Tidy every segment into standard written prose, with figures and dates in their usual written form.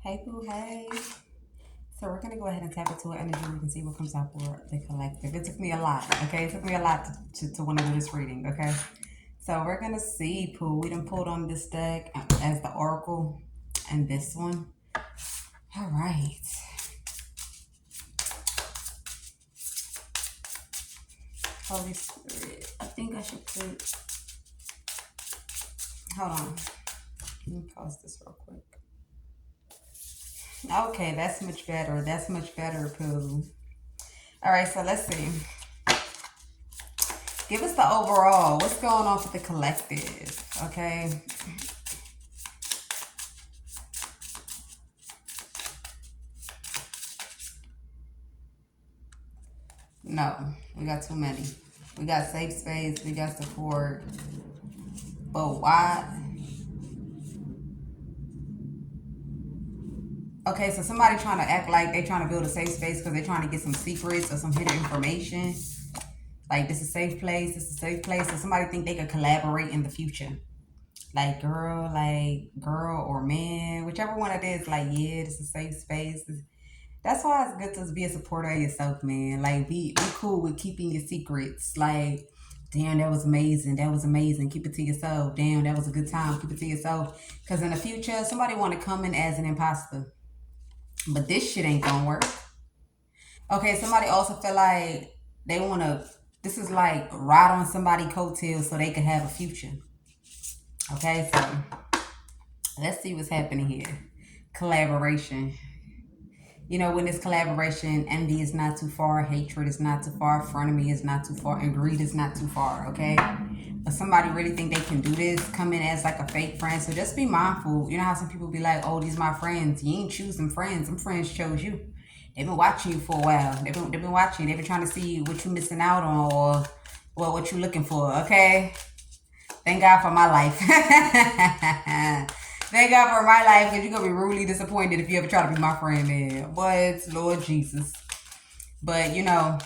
Hey, boo, hey. So we're gonna go ahead and tap into an energy. We can see what comes out for the collective. It took me a lot, okay? It took me a lot to want to do this reading, okay? So we're gonna see, Pooh. We done pulled on this deck as the Oracle and this one. All right. Holy Spirit. I think I should put. Hold on. Let me pause this real quick. Okay, that's much better. That's much better, Pooh. All right, so let's see. Give us the overall. What's going on for the collective? Okay. No, we got too many. We got safe space. We got support. But why? Okay, so somebody trying to act like they trying to build a safe space because they're trying to get some secrets or some hidden information. Like, this is a safe place. This is a safe place. So somebody think they could collaborate in the future. Like girl or man, whichever one it is. Like, yeah, this is a safe space. That's why it's good to be a supporter of yourself, man. Like, be cool with keeping your secrets. Like, damn, that was amazing. That was amazing. Keep it to yourself. Damn, that was a good time. Keep it to yourself. Because in the future, somebody want to come in as an imposter. But this shit ain't gonna work. Okay, somebody also feel like they want to, this is like ride on somebody coattails so they can have a future. Okay, so let's see what's happening here. Collaboration. You know, when it's collaboration, envy is not too far, hatred is not too far, frenemy is not too far, and greed is not too far, okay? But somebody really think they can do this, come in as like a fake friend. So just be mindful. You know how some people be like, oh, these my friends. You ain't choose them friends. Them friends chose you. They've been watching you for a while. They've been watching. They've been trying to see what you missing out on or what you looking for, okay? Thank God for my life. Thank God for my life, because you're gonna be rudely disappointed if you ever try to be my friend, man. But Lord Jesus. But you know,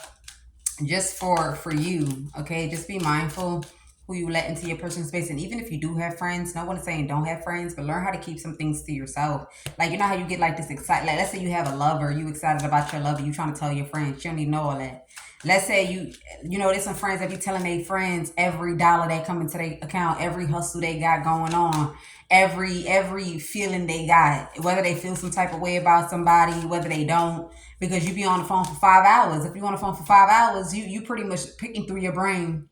just for you, okay, just be mindful who you let into your personal space. And even if you do have friends, no one is saying don't have friends, but learn how to keep some things to yourself. Like, you know how you get like this excited, like let's say you have a lover, you excited about your lover, you trying to tell your friends, you don't need to know all that. Let's say you know, there's some friends that be telling their friends every dollar that come into their account, every hustle they got going on, every feeling they got, whether they feel some type of way about somebody, whether they don't, because you be on the phone for 5 hours. If you on the phone for 5 hours, you pretty much picking through your brain.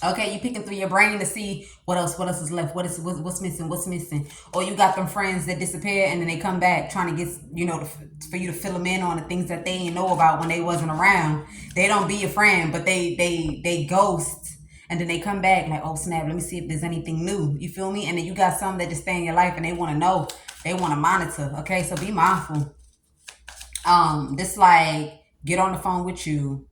Okay, you picking through your brain to see what else is left, what's missing, what's missing. Or you got them friends that disappear and then they come back trying to get, you know, for you to fill them in on the things that they didn't know about when they wasn't around. They don't be your friend, but they ghost. And then they come back like, oh snap, let me see if there's anything new. You feel me? And then you got some that just stay in your life and they want to know, they want to monitor. Okay, so be mindful. This like get on the phone with you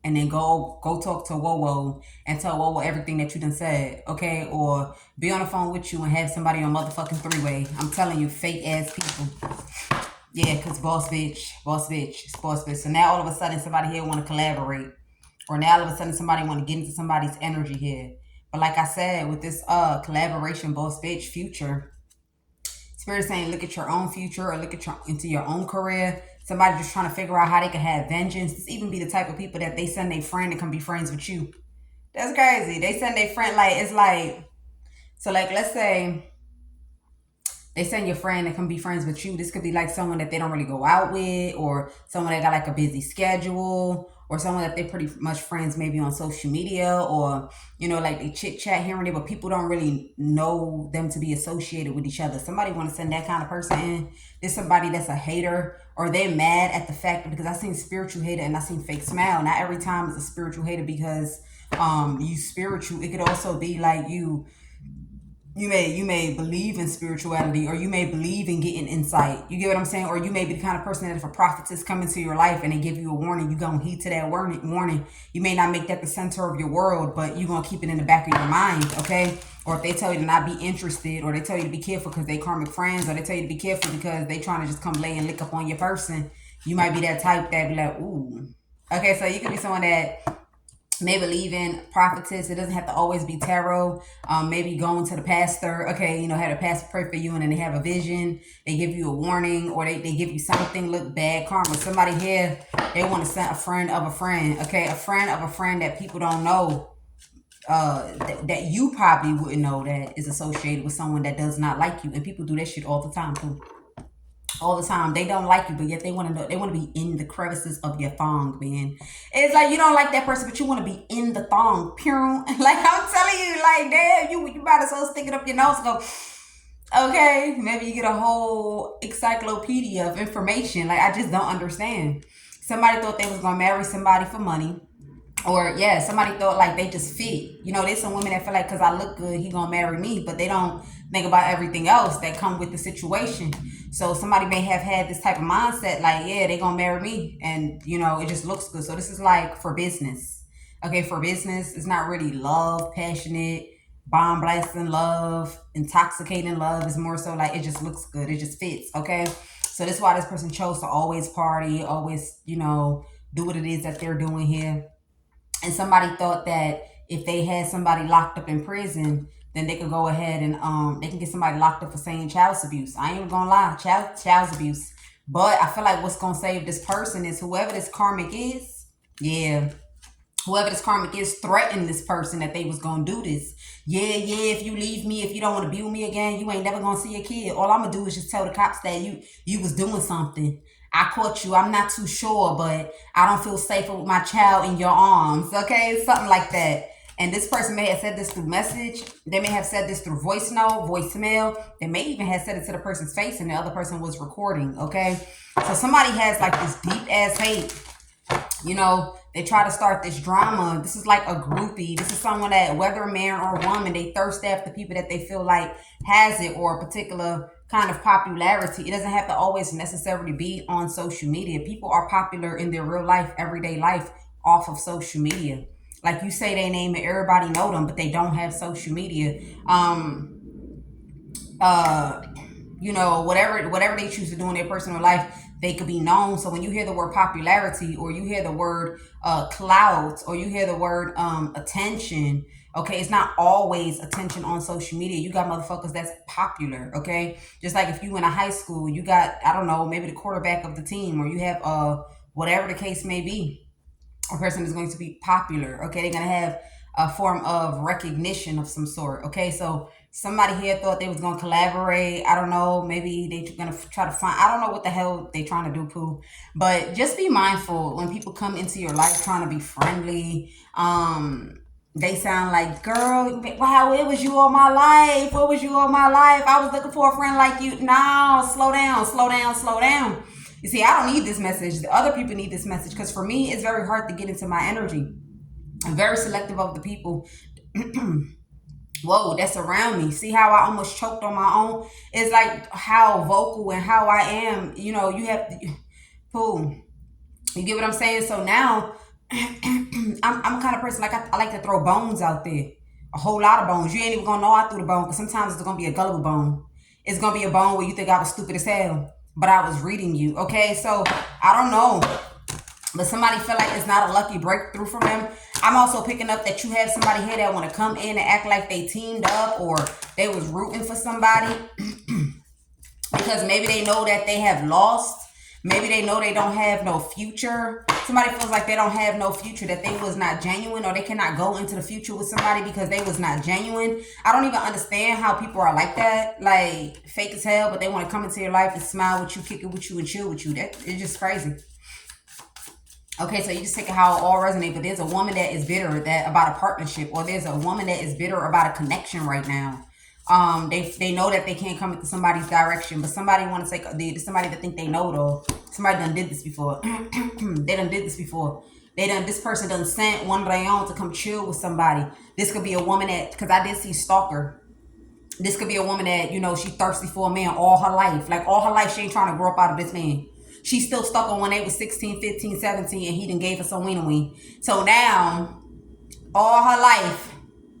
and then go talk to Wowo and tell Wowo everything that you done said, okay? Or be on the phone with you and have somebody on motherfucking three-way. I'm telling you, fake ass people. Yeah, cause boss bitch, it's boss bitch. So now all of a sudden somebody here want to collaborate, or now all of a sudden somebody want to get into somebody's energy here. But like I said, with this collaboration, boss bitch future, Spirit saying, look at your own future or look at into your own career. Somebody just trying to figure out how they can have vengeance. This even be the type of people that they send their friend to come be friends with you. That's crazy. They send their friend, like, it's like, so like, let's say they send your friend to come be friends with you. This could be like someone that they don't really go out with, or someone that got like a busy schedule, or someone that they pretty much friends maybe on social media, or you know, like they chit chat here and there, but people don't really know them to be associated with each other. Somebody want to send that kind of person in. There's somebody that's a hater, or they're mad at the fact, because I seen spiritual hater and I seen fake smile. Not every time is a spiritual hater because you spiritual. It could also be like you may believe in spirituality, or you may believe in getting insight. You get what I'm saying? Or you may be the kind of person that if a prophetess come into your life and they give you a warning, you gonna heed to that warning. You may not make that the center of your world, but you gonna keep it in the back of your mind, okay? Or if they tell you to not be interested, or they tell you to be careful because they karmic friends, or they tell you to be careful because they trying to just come lay and lick up on your person, you might be that type that be like, ooh. Okay, so you could be someone that maybe leaving prophetess. It doesn't have to always be tarot. Maybe going to the pastor. Okay, you know, have a pastor pray for you, and then they have a vision. They give you a warning, or they give you something. Look, bad karma. Somebody here, they want to send a friend of a friend. Okay, a friend of a friend that people don't know. That you probably wouldn't know, that is associated with someone that does not like you. And people do that shit all the time too. All the time. They don't like you, but yet they want to know. They want to be in the crevices of your thong, man. It's like you don't like that person, but you want to be in the thong. Pure. Like I'm telling you, like damn, you might as well stick it up your nose and go, okay, maybe you get a whole encyclopedia of information. Like I just don't understand. Somebody thought they was gonna marry somebody for money. Or yeah, somebody thought like they just fit. You know, there's some women that feel like because I look good, he gonna marry me, but they don't think about everything else that come with the situation. So somebody may have had this type of mindset, like yeah, they gonna marry me, and you know it just looks good. So this is like for business. Okay, for business, it's not really love, passionate, bomb blasting love, intoxicating love. It's more so like it just looks good, it just fits. Okay, so that's why this person chose to always party, always do what it is that they're doing here. And somebody thought that if they had somebody locked up in prison, then they could go ahead and they can get somebody locked up for saying child abuse. I ain't even gonna lie, child abuse. But I feel like what's gonna save this person is whoever this karmic is. Yeah, whoever this karmic is threatened this person that they was gonna do this. Yeah, if you leave me, if you don't want to be with me again, you ain't never gonna see a kid. All I'm gonna do is just tell the cops that you was doing something. I caught you. I'm not too sure, but I don't feel safer with my child in your arms. Okay, something like that. And this person may have said this through message. They may have said this through voice note, voicemail. They may even have said it to the person's face and the other person was recording. Okay, so somebody has like this deep ass hate. They try to start this drama. This is like a groupie. This is someone that, whether a man or a woman, they thirst after people that they feel like has it or a particular kind of popularity. It doesn't have to always necessarily be on social media. People are popular in their real life, everyday life off of social media. Like you say their name and everybody know them, but they don't have social media. Whatever they choose to do in their personal life, they could be known. So when you hear the word popularity, or you hear the word clout, or you hear the word attention, okay, it's not always attention on social media. You got motherfuckers that's popular, okay? Just like if you in a high school, you got, I don't know, maybe the quarterback of the team, or you have whatever the case may be. A person is going to be popular, okay? They're going to have a form of recognition of some sort, okay? So somebody here thought they was going to collaborate. I don't know. Maybe they're going to try to find, I don't know what the hell they trying to do, Pooh. But just be mindful when people come into your life trying to be friendly. They sound like, girl, wow, it was you all my life. What was you all my life? I was looking for a friend like you. No, slow down, slow down, slow down. You see, I don't need this message. The other people need this message, because for me, it's very hard to get into my energy. I'm very selective of the people that's around me. See how I almost choked on my own? It's like how vocal and how I am. You have to, Pooh. You get what I'm saying? So now, I'm a kind of person, like I like to throw bones out there. A whole lot of bones. You ain't even gonna know I threw the bone, because sometimes it's gonna be a gullible bone. It's gonna be a bone where you think I was stupid as hell, but I was reading you. Okay, so I don't know, but somebody feel like it's not a lucky breakthrough for them. I'm also picking up that you have somebody here that want to come in and act like they teamed up, or they was rooting for somebody because maybe they know that they have lost. Maybe they know they don't have no future. Somebody feels like they don't have no future, that they was not genuine, or they cannot go into the future with somebody because they was not genuine. I don't even understand how people are like that, like fake as hell, but they want to come into your life and smile with you, kick it with you, and chill with you. That it's just crazy. Okay, so you just take it how it all resonates, but there's a woman that is bitter about a partnership, or there's a woman that is bitter about a connection right now. They know that they can't come into somebody's direction, but somebody want to take somebody that think they know, though. Somebody done did this before. They done did this before. This person done sent one of their own to come chill with somebody. This could be a woman that, because I did see stalker. This could be a woman that, she thirsty for a man all her life. Like all her life, she ain't trying to grow up out of this man. She's still stuck on when they was 16, 15, 17, and he done gave her some wiener. So now, all her life,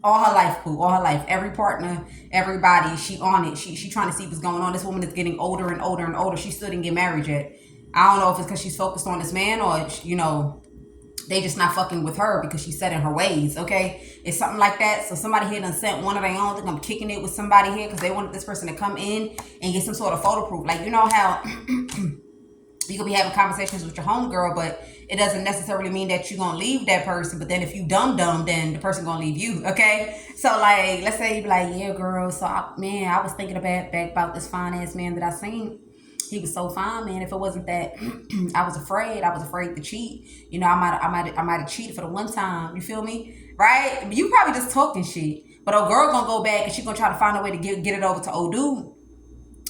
Pooh, all her life, every partner, everybody, she on it. She trying to see what's going on. This woman is getting older and older and older. She still didn't get married yet. I don't know if it's because she's focused on this man, or, They just not fucking with her because she's set in her ways, okay? It's something like that. So somebody here done sent one of their own. Think I'm kicking it with somebody here because they wanted this person to come in and get some sort of photo proof. Like, you know how you could be having conversations with your homegirl, but it doesn't necessarily mean that you're going to leave that person. But then if you dumb, then the person going to leave you, okay? So, like, let's say you be like, yeah, girl, so, I was thinking back about this fine-ass man that I seen. He was so fine, man. If it wasn't that I was afraid to cheat. You know, I might have cheated for the one time. You feel me? Right? You probably just talking shit. But old girl gonna go back and she gonna try to find a way to get it over to old dude.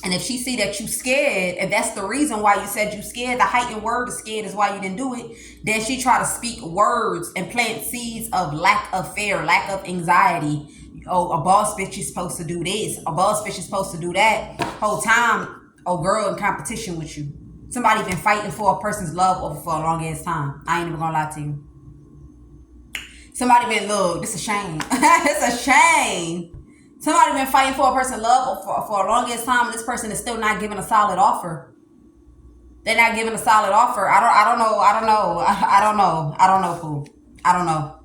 And if she see that you scared, and that's the reason why you said you scared, the heightened word of scared is why you didn't do it, then she try to speak words and plant seeds of lack of fear, lack of anxiety. Oh, a boss bitch is supposed to do this. A boss bitch is supposed to do that. Whole time, oh girl in competition with you. Somebody been fighting for a person's love over for a long ass time. I ain't even gonna lie to you. Somebody been, look, this a shame. It's a shame. Somebody been fighting for a person's love for a long ass time, and this person is still not giving a solid offer. They're not giving a solid offer. I don't know, fool. I don't know.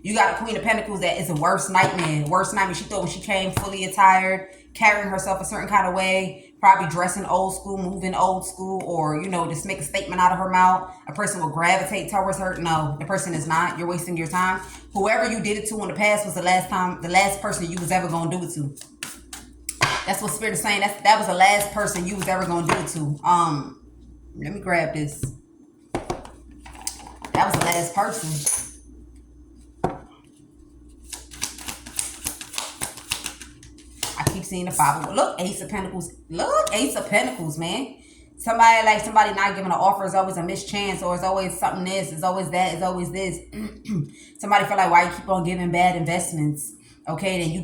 You got a Queen of Pentacles that is a worst nightmare. Worst nightmare. She thought when she came fully attired, carrying herself a certain kind of way, probably dressing old school, moving old school, or, you know, just make a statement out of her mouth. A person will gravitate towards her. No, the person is not. You're wasting your time. Whoever you did it to in the past was the last person you was ever going to do it to. That's what Spirit is saying. That was the last person you was ever going to do it to. Let me grab this. That was the last person. I keep seeing the 5. Look, Ace of Pentacles. Look, Ace of Pentacles, man. Somebody not giving an offer is always a mischance, or it's always something this, it's always that, it's always this. Somebody feel like, why you keep on giving bad investments? Okay, then you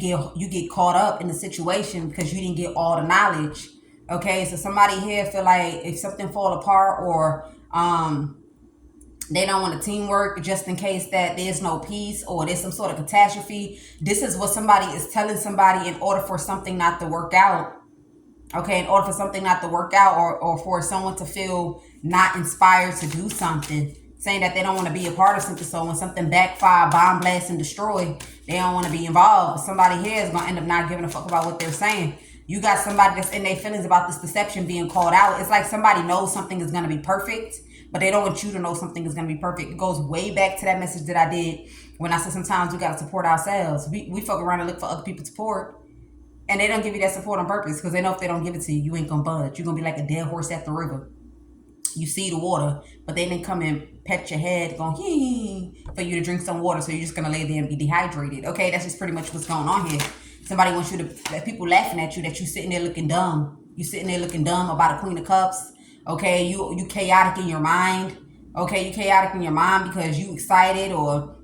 get caught up in the situation because you didn't get all the knowledge. Okay, so somebody here feel like if something fall apart, or they don't want to teamwork just in case that there's no peace or there's some sort of catastrophe. This is what somebody is telling somebody in order for something not to work out. Okay, in order for something not to work out, or for someone to feel not inspired to do something. Saying that they don't want to be a part of something. So when something backfire, bomb blast, and destroy, they don't want to be involved. Somebody here is going to end up not giving a fuck about what they're saying. You got somebody that's in their feelings about this deception being called out. It's like somebody knows something is going to be perfect, but they don't want you to know something is going to be perfect. It goes way back to that message that I did when I said sometimes we got to support ourselves. We fuck around and look for other people's support, and they don't give you that support on purpose because they know if they don't give it to you, you ain't going to budge. You're going to be like a dead horse at the river. You see the water, but they didn't come and pet your head going, hee, for you to drink some water, so you're just going to lay there and be dehydrated. Okay, that's just pretty much what's going on here. Somebody wants you to, people laughing at you, that you sitting there looking dumb. You sitting there looking dumb about a Queen of Cups. Okay, you chaotic in your mind. Okay, you chaotic in your mind because you excited, or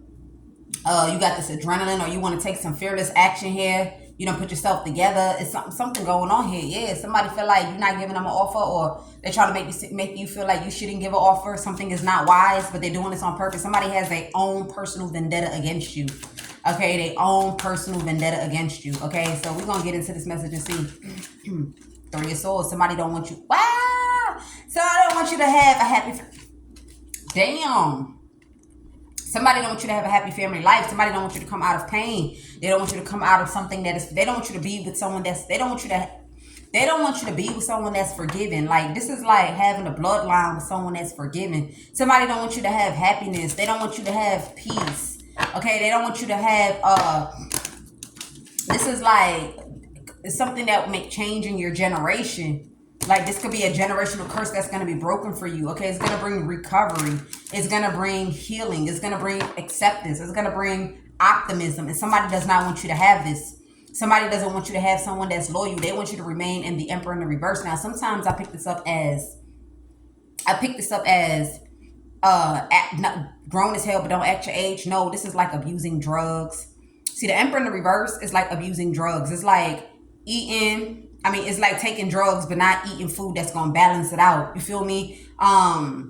you got this adrenaline, or you want to take some fearless action here. You don't put yourself together. It's something going on here. Yeah, somebody feel like you're not giving them an offer, or they're trying to make you feel like you shouldn't give an offer. Something is not wise, but they're doing this on purpose. Somebody has their own personal vendetta against you. Okay, their own personal vendetta against you. Okay, so we're going to get into this message and see. 3 of Swords. Somebody don't want you. Wow! Somebody don't want you to have a happy... Damn. Somebody don't want you to have a happy family life. Somebody don't want you to come out of pain. They don't want you to come out of something that is... They don't want you to be with someone that's... They don't want you to be with someone that's forgiving. Like, this is like having a bloodline with someone that's forgiving. Somebody don't want you to have happiness. They don't want you to have peace. Okay, they don't want you to have... This is like... It's something that will make change in your generation. Like, this could be a generational curse that's going to be broken for you. Okay, it's going to bring recovery. It's going to bring healing. It's going to bring acceptance. It's going to bring optimism. And somebody does not want you to have this. Somebody doesn't want you to have someone that's loyal. They want you to remain in the Emperor in the reverse. Now, sometimes I pick this up as grown as hell, but don't act your age. No, this is like abusing drugs. See, the Emperor in the reverse is like abusing drugs. It's like it's like taking drugs, but not eating food that's going to balance it out. You feel me? Not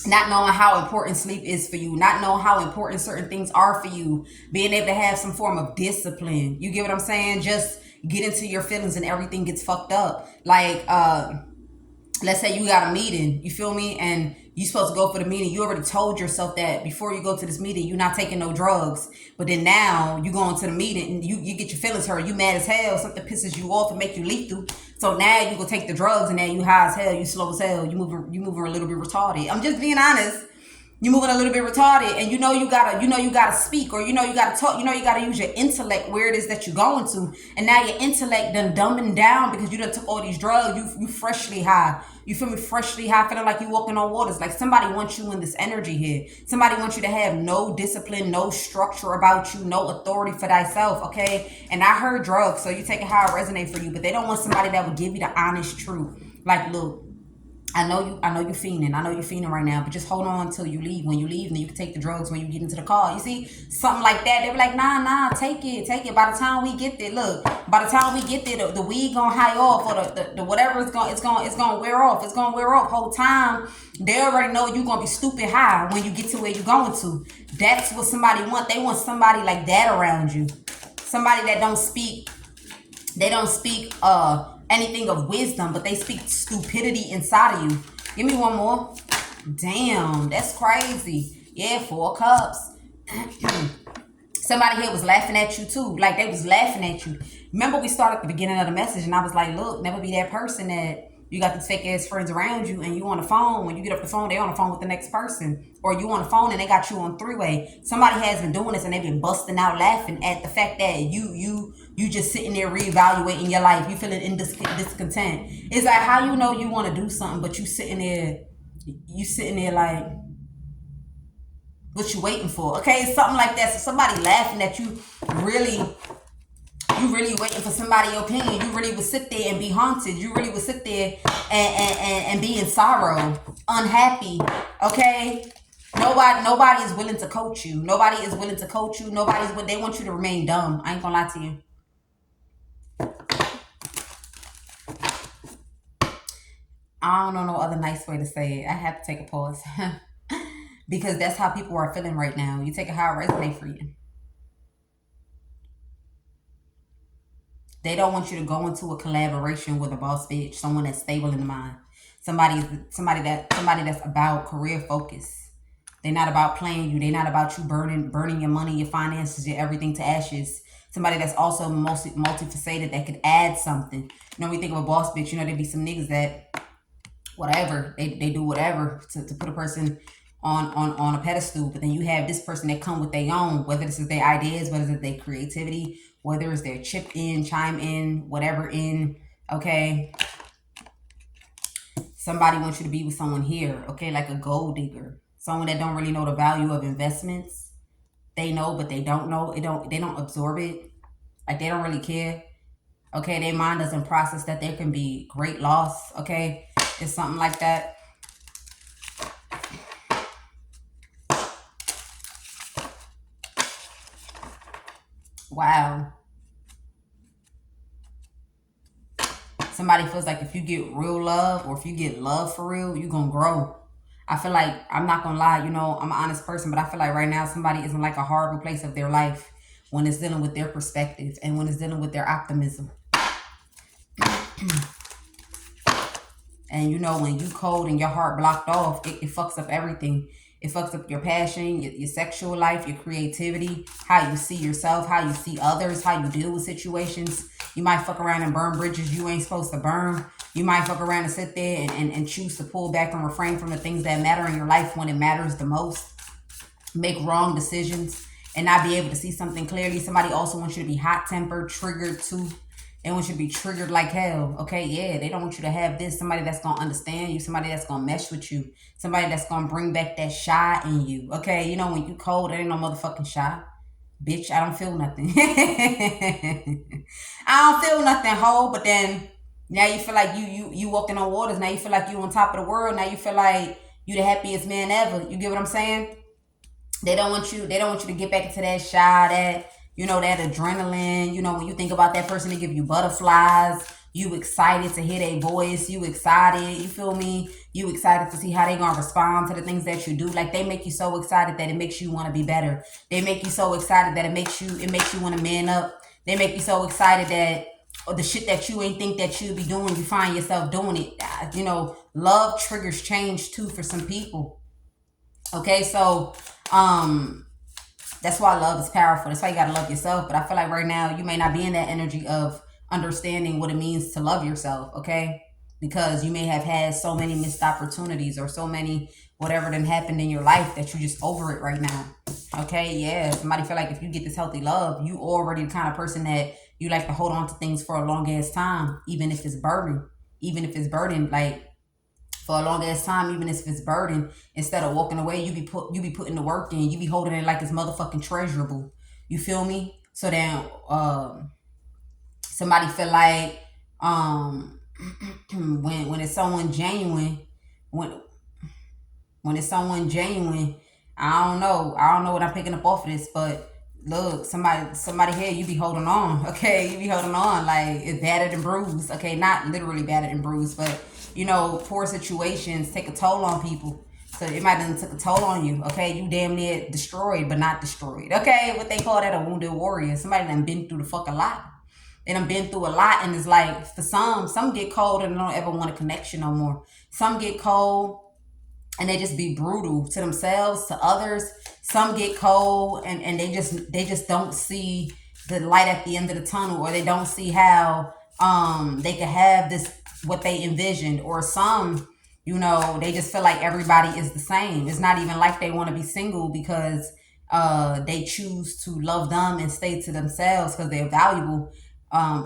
knowing how important sleep is for you. Not knowing how important certain things are for you. Being able to have some form of discipline. You get what I'm saying? Just get into your feelings and everything gets fucked up. Like, let's say you got a meeting, you feel me, and you supposed to go for the meeting. You already told yourself that before you go to this meeting, you're not taking no drugs. But then now you go into the meeting and you get your feelings hurt. You mad as hell. Something pisses you off and make you lethal. So now you go take the drugs and now you high as hell. You slow as hell. You moving a little bit retarded. I'm just being honest. You moving a little bit retarded, and you gotta speak, or you gotta talk, you gotta use your intellect where it is that you're going to, and now your intellect done dumbing down because you done took all these drugs. You freshly high. You feel me? Freshly high, feeling like you walking on waters. Like somebody wants you in this energy here. Somebody wants you to have no discipline, no structure about you, no authority for thyself. Okay, and I heard drugs, so you take it how it resonates for you, but they don't want somebody that would give you the honest truth. Like, look, I know you fiending. I know you fiending right now, but just hold on until you leave. When you leave, then you can take the drugs when you get into the car. You see, something like that. They be like, nah, take it. By the time we get there, look, by the time we get there, the weed gonna high off, or the whatever it's gonna wear off. It's gonna wear off. Whole time, they already know you gonna be stupid high when you get to where you're going to. That's what somebody want. They want somebody like that around you. Somebody that don't speak. They don't speak anything of wisdom, but they speak stupidity inside of you. Give me one more. Damn, that's crazy. Yeah, 4 cups. Somebody here was laughing at you too. Like they was laughing at you. Remember we started at the beginning of the message and I was like, look, never be that person that you got these fake ass friends around you and you on the phone. When you get off the phone, they on the phone with the next person. Or you on the phone and they got you on 3-way. Somebody has been doing this and they've been busting out laughing at the fact that you just sitting there reevaluating your life. You feeling discontent. It's like how you know you want to do something, but you sitting there like, what you waiting for? Okay, it's something like that. So somebody laughing at you, really waiting for somebody's opinion. You really would sit there and be haunted. You really would sit there and be in sorrow, unhappy. Okay, nobody is willing to coach you. Nobody is willing to coach you. They want you to remain dumb. I ain't gonna lie to you. I don't know no other nice way to say it. I have to take a pause. Because that's how people are feeling right now. You take it how it resonates for you. They don't want you to go into a collaboration with a boss bitch, someone that's stable in the mind. Somebody that's about career focus. They're not about playing you. They're not about you burning your money, your finances, your everything to ashes. Somebody that's also multifaceted that could add something. You know, when we think of a boss bitch, there be some niggas that whatever, they do whatever to put a person on a pedestal, but then you have this person that come with their own, whether this is their ideas, whether it's their creativity, whether it's their chip in, chime in, whatever in, okay? Somebody wants you to be with someone here, okay, like a gold digger, someone that don't really know the value of investments. They know, but they don't know. They don't absorb it. Like they don't really care. Okay, their mind doesn't process that there can be great loss, okay? It's something like that. Wow. Somebody feels like if you get real love or if you get love for real, you're going to grow. I feel like, I'm not going to lie, I'm an honest person, but I feel like right now somebody is in like a horrible place of their life when it's dealing with their perspective and when it's dealing with their optimism. And when you cold and your heart blocked off, it fucks up everything. It fucks up your passion, your sexual life, your creativity, how you see yourself, how you see others, how you deal with situations. You might fuck around and burn bridges you ain't supposed to burn. You might fuck around and sit there and choose to pull back and refrain from the things that matter in your life when it matters the most. Make wrong decisions and not be able to see something clearly. Somebody also wants you to be hot-tempered, triggered too. They want you to be triggered like hell. Okay, yeah, they don't want you to have this. Somebody that's going to understand you. Somebody that's going to mesh with you. Somebody that's going to bring back that shy in you. Okay, when you cold, there ain't no motherfucking shy. Bitch, I don't feel nothing. I don't feel nothing, ho. But then, now you feel like you walking on waters. Now you feel like you on top of the world. Now you feel like you the happiest man ever. You get what I'm saying? They don't want you to get back into that shy, that adrenaline, when you think about that person, they give you butterflies. You excited to hear their voice. You excited, you feel me? You excited to see how they gonna respond to the things that you do. Like they make you so excited that it makes you want to be better. They make you so excited that it makes you want to man up. They make you so excited that or the shit that you ain't think that you'd be doing, you find yourself doing it. You know, love triggers change too for some people. Okay, so that's why love is powerful. That's why you gotta love yourself. But I feel like right now you may not be in that energy of understanding what it means to love yourself, okay? Because you may have had so many missed opportunities or so many whatever done happened in your life that you just over it right now. Okay, yeah. Somebody feel like if you get this healthy love, you already the kind of person that you like to hold on to things for a long ass time, even if it's burden. Even if it's burden, like for a long ass time, even if it's burden, instead of walking away, you be putting the work in, you be holding it like it's motherfucking treasurable. You feel me? So then somebody feel like when it's someone genuine, when it's someone genuine, I don't know what I'm picking up off of this, but look, somebody here, you be holding on, okay? You be holding on like it's battered and bruised, okay? Not literally battered and bruised, but you know, poor situations take a toll on people. So it might have took a toll on you, okay? You damn near destroyed, but not destroyed, okay? What they call that, a wounded warrior. Somebody done been through the fuck a lot. They done been through a lot, and it's like, for some get cold and don't ever want a connection no more. Some get cold and they just be brutal to themselves, to others. Some get cold and they just don't see the light at the end of the tunnel, or they don't see how they could have this what they envisioned. Or some, you know, they just feel like everybody is the same. It's not even like they want to be single because they choose to love them and stay to themselves because they're valuable.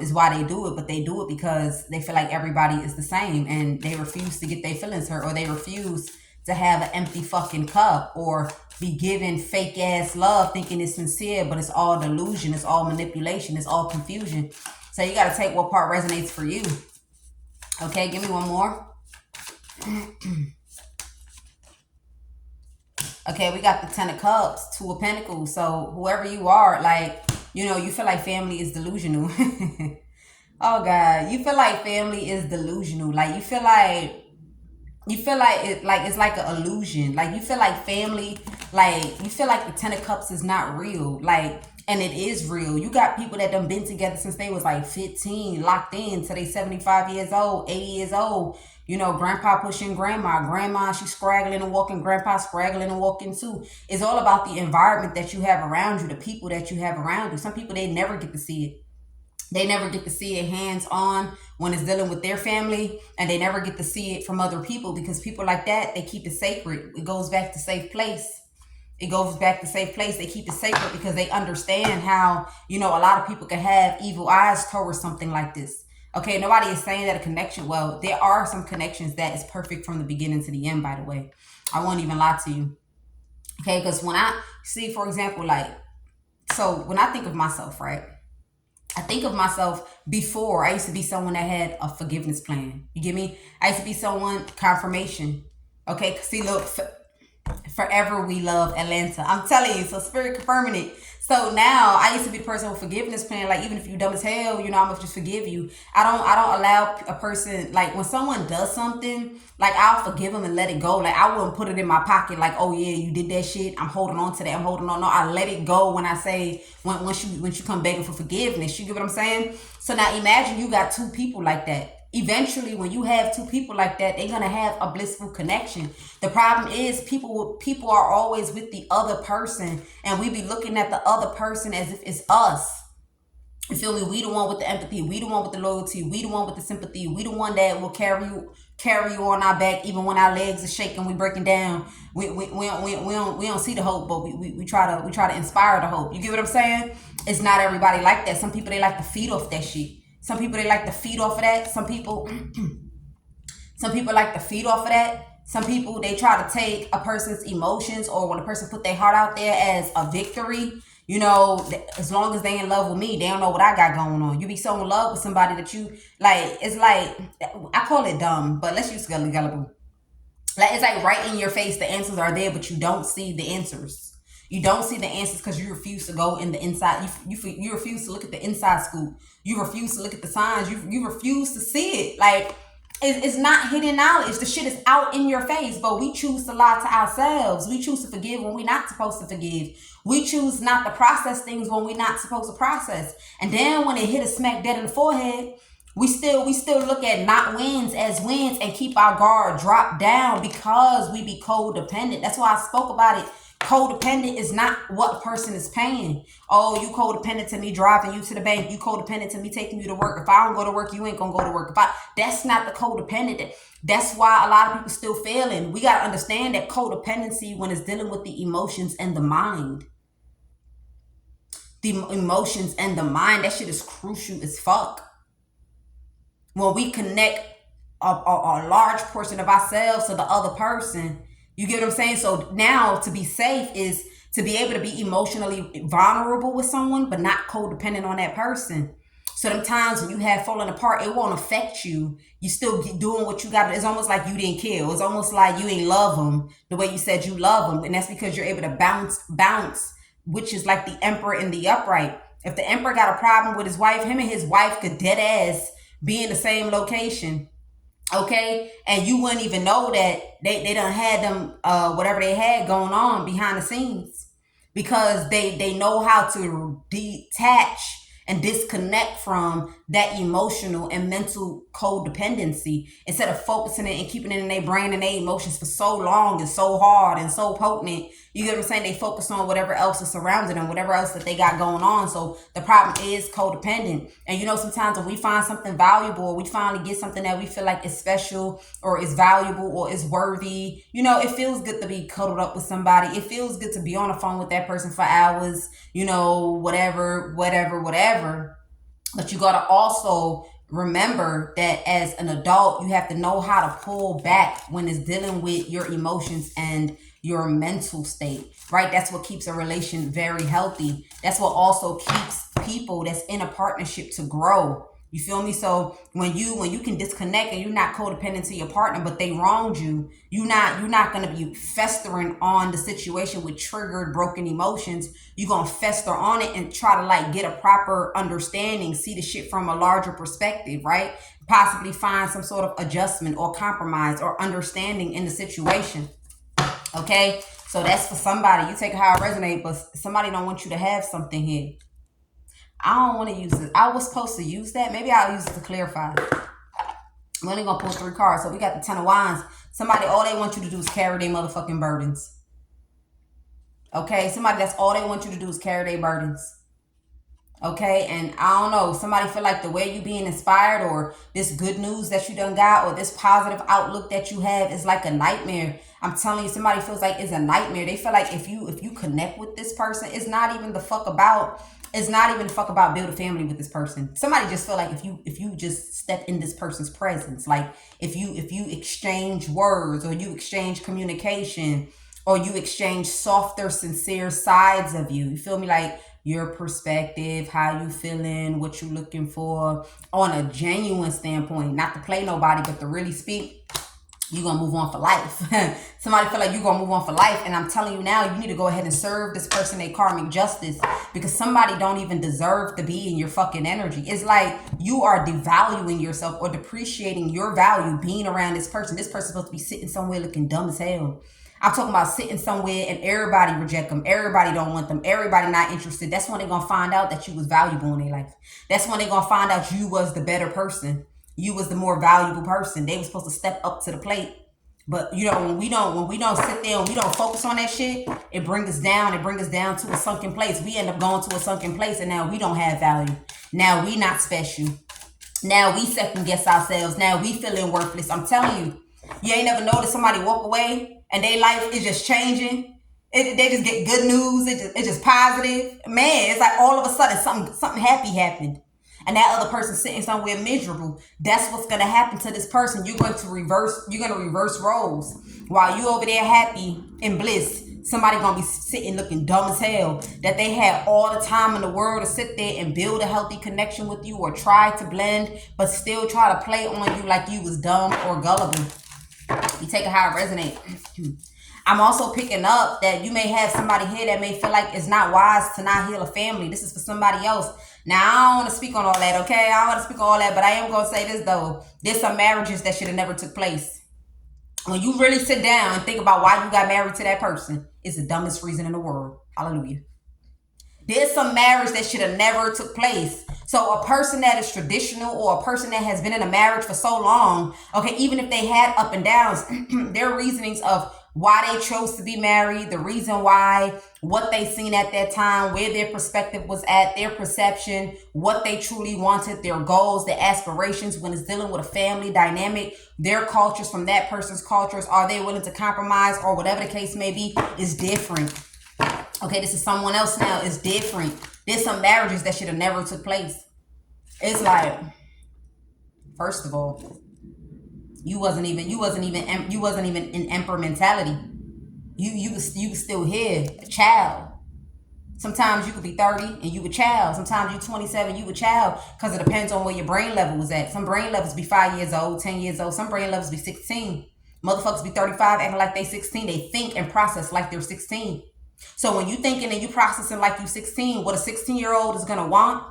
Is why they do it, but they do it because they feel like everybody is the same and they refuse to get their feelings hurt, or they refuse to have an empty fucking cup, or be given fake ass love thinking it's sincere, but it's all delusion, it's all manipulation, it's all confusion. So you got to take what part resonates for you. Okay, give me one more. Okay, we got the 10 of Cups, 2 of Pentacles. So whoever you are, like, you know, you feel like family is delusional. Oh God, you feel like family is delusional. Like you feel like it's like an illusion. Like you feel like family, like you feel like the 10 of Cups is not real. Like, and it is real. You got people that done been together since they was like 15, locked in till they 75 years old, 80 years old. You know, grandpa pushing grandma. Grandma, she's scraggling and walking. Grandpa scraggling and walking too. It's all about the environment that you have around you, the people that you have around you. Some people, they never get to see it. They never get to see it hands on when it's dealing with their family, and they never get to see it from other people, because people like that, they keep it sacred. It goes back to safe place. It goes back to safe place. They keep it sacred because they understand how, you know, a lot of people can have evil eyes towards something like this. Okay, nobody is saying that a connection, well, there are some connections that is perfect from the beginning to the end, by the way. I won't even lie to you. Okay, because when I see, for example, like, so when I think of myself, right? I think of myself before. I used to be someone that had a forgiveness plan. You get me? I used to be someone, confirmation. Okay, see, look, forever we love Atlanta. I'm telling you, so spirit confirming it. So now I used to be the person with forgiveness plan. Like, even if you dumb as hell, you know, I'm gonna just forgive you. I don't allow a person, like, when someone does something, like, I'll forgive them and let it go. Like, I wouldn't put it in my pocket like, oh yeah, you did that shit, I'm holding on to that, I'm holding on. No, I let it go when I say, when you come begging for forgiveness. You get what I'm saying? So now imagine you got 2 people like that. Eventually, when you have 2 people like that, they're gonna have a blissful connection. The problem is people are always with the other person, and we be looking at the other person as if it's us. You feel me? We the one with the empathy. We the one with the loyalty. We the one with the sympathy. We the one that will carry you on our back even when our legs are shaking. We breaking down. We don't see the hope, but we try to inspire the hope. You get what I'm saying? It's not everybody like that. Some people, they like to feed off that shit. Some people, they like to feed off of that. Some people like to feed off of that. Some people, they try to take a person's emotions, or when a person put their heart out there, as a victory. You know, as long as they in love with me, they don't know what I got going on. You be so in love with somebody that you, like, it's like, I call it dumb, but let's use gullible. Like, it's like right in your face, the answers are there, but you don't see the answers. You don't see the answers because you refuse to go in the inside. You refuse to look at the inside scoop. You refuse to look at the signs. You refuse to see it. Like, it's not hidden knowledge. The shit is out in your face, but we choose to lie to ourselves. We choose to forgive when we're not supposed to forgive. We choose not to process things when we're not supposed to process. And then when it hit us smack dead in the forehead, we still look at not wins as wins and keep our guard dropped down because we be codependent. That's why I spoke about it. Codependent is not what a person is paying. Oh, you codependent to me driving you to the bank. You codependent to me taking you to work. If I don't go to work, you ain't gonna go to work. That's not the codependent. That's why a lot of people still failing. We gotta understand that codependency, when it's dealing with the emotions and the mind, that shit is crucial as fuck. When we connect a large portion of ourselves to the other person, you get what I'm saying? So now to be safe is to be able to be emotionally vulnerable with someone, but not codependent on that person. So them times when you have fallen apart, it won't affect you. You still doing what you got. It's almost like you didn't kill. It's almost like you ain't love them the way you said you love them. And that's because you're able to bounce, which is like the emperor in the upright. If the emperor got a problem with his wife, him and his wife could dead ass be in the same location, okay, and you wouldn't even know that they done had them whatever they had going on behind the scenes, because they know how to detach and disconnect from that emotional and mental codependency, instead of focusing it and keeping it in their brain and their emotions for so long and so hard and so potent. You get what I'm saying? They focus on whatever else is surrounding them, whatever else that they got going on. So the problem is codependent. And sometimes when we find something valuable, or we finally get something that we feel like is special or is valuable or is worthy, it feels good to be cuddled up with somebody. It feels good to be on the phone with that person for hours, whatever. But you got to also remember that as an adult, you have to know how to pull back when it's dealing with your emotions and your mental state, right? That's what keeps a relation very healthy. That's what also keeps people that's in a partnership to grow. You feel me? So when you can disconnect and you're not codependent to your partner, but they wronged you, you're not gonna be festering on the situation with triggered, broken emotions. You're gonna fester on it and try to get a proper understanding, see the shit from a larger perspective, right? Possibly find some sort of adjustment or compromise or understanding in the situation. Okay, so that's for somebody. You take it how it resonates, but somebody don't want you to have something here. I don't want to use it. I was supposed to use that. Maybe I'll use it to clarify. I'm only going to pull 3 cards. So we got the 10 of Wands. Somebody, all they want you to do is carry their motherfucking burdens. Okay? Somebody, that's all they want you to do is carry their burdens. Okay? And I don't know. Somebody feel like the way you being inspired, or this good news that you done got, or this positive outlook that you have is like a nightmare. I'm telling you, somebody feels like it's a nightmare. They feel like if you connect with this person, it's not even the fuck about build a family with this person. Somebody just feel like if you just step in this person's presence, like if you exchange words, or you exchange communication, or you exchange softer, sincere sides of you feel me, like your perspective, how you feeling, what you looking for on a genuine standpoint, not to play nobody, but to really speak, you're going to move on for life. Somebody feel like you're going to move on for life. And I'm telling you now, you need to go ahead and serve this person a karmic justice, because somebody don't even deserve to be in your fucking energy. It's like you are devaluing yourself or depreciating your value being around this person. This person's supposed to be sitting somewhere looking dumb as hell. I'm talking about sitting somewhere and everybody reject them. Everybody don't want them. Everybody not interested. That's when they're going to find out that you was valuable in their life. That's when they're going to find out you was the better person. You was the more valuable person. They were supposed to step up to the plate. But when we don't sit there and we don't focus on that shit, it brings us down. It brings us down to a sunken place. We end up going to a sunken place, and now we don't have value. Now we not special. Now we second guess ourselves. Now we feeling worthless. I'm telling you, you ain't never noticed somebody walk away and their life is just changing. They just get good news. It's just positive. Man, it's like all of a sudden something happy happened. And that other person sitting somewhere miserable. That's what's going to happen to this person. You're going to reverse roles. While you over there happy in bliss, somebody going to be sitting looking dumb as hell. That they had all the time in the world to sit there and build a healthy connection with you, or try to blend, but still try to play on you like you was dumb or gullible. You take it how it resonates. I'm also picking up that you may have somebody here that may feel like it's not wise to not heal a family. This is for somebody else. Now, I don't want to speak on all that, okay? I don't want to speak on all that, but I am going to say this, though. There's some marriages that should have never took place. When you really sit down and think about why you got married to that person, it's the dumbest reason in the world. Hallelujah. There's some marriage that should have never took place. So a person that is traditional or a person that has been in a marriage for so long, okay, even if they had up and downs, their reasonings of why they chose to be married, the reason why, what they seen at that time, where their perspective was at, their perception, what they truly wanted, their goals, their aspirations when it's dealing with a family dynamic, their cultures from that person's cultures, are they willing to compromise or whatever the case may be, is different. Okay, this is someone else now, it's different. There's some marriages that should have never took place. It's like, first of all, you wasn't even in emperor mentality. You was still here, a child. Sometimes you could be 30 and you a child. Sometimes you 27, you a child, because it depends on where your brain level was at. Some brain levels be 5 years old, 10 years old. Some brain levels be 16. Motherfuckers be 35 acting like they 16. They think and process like they're 16. So when you thinking and you processing like you 16, what a 16-year-old is gonna want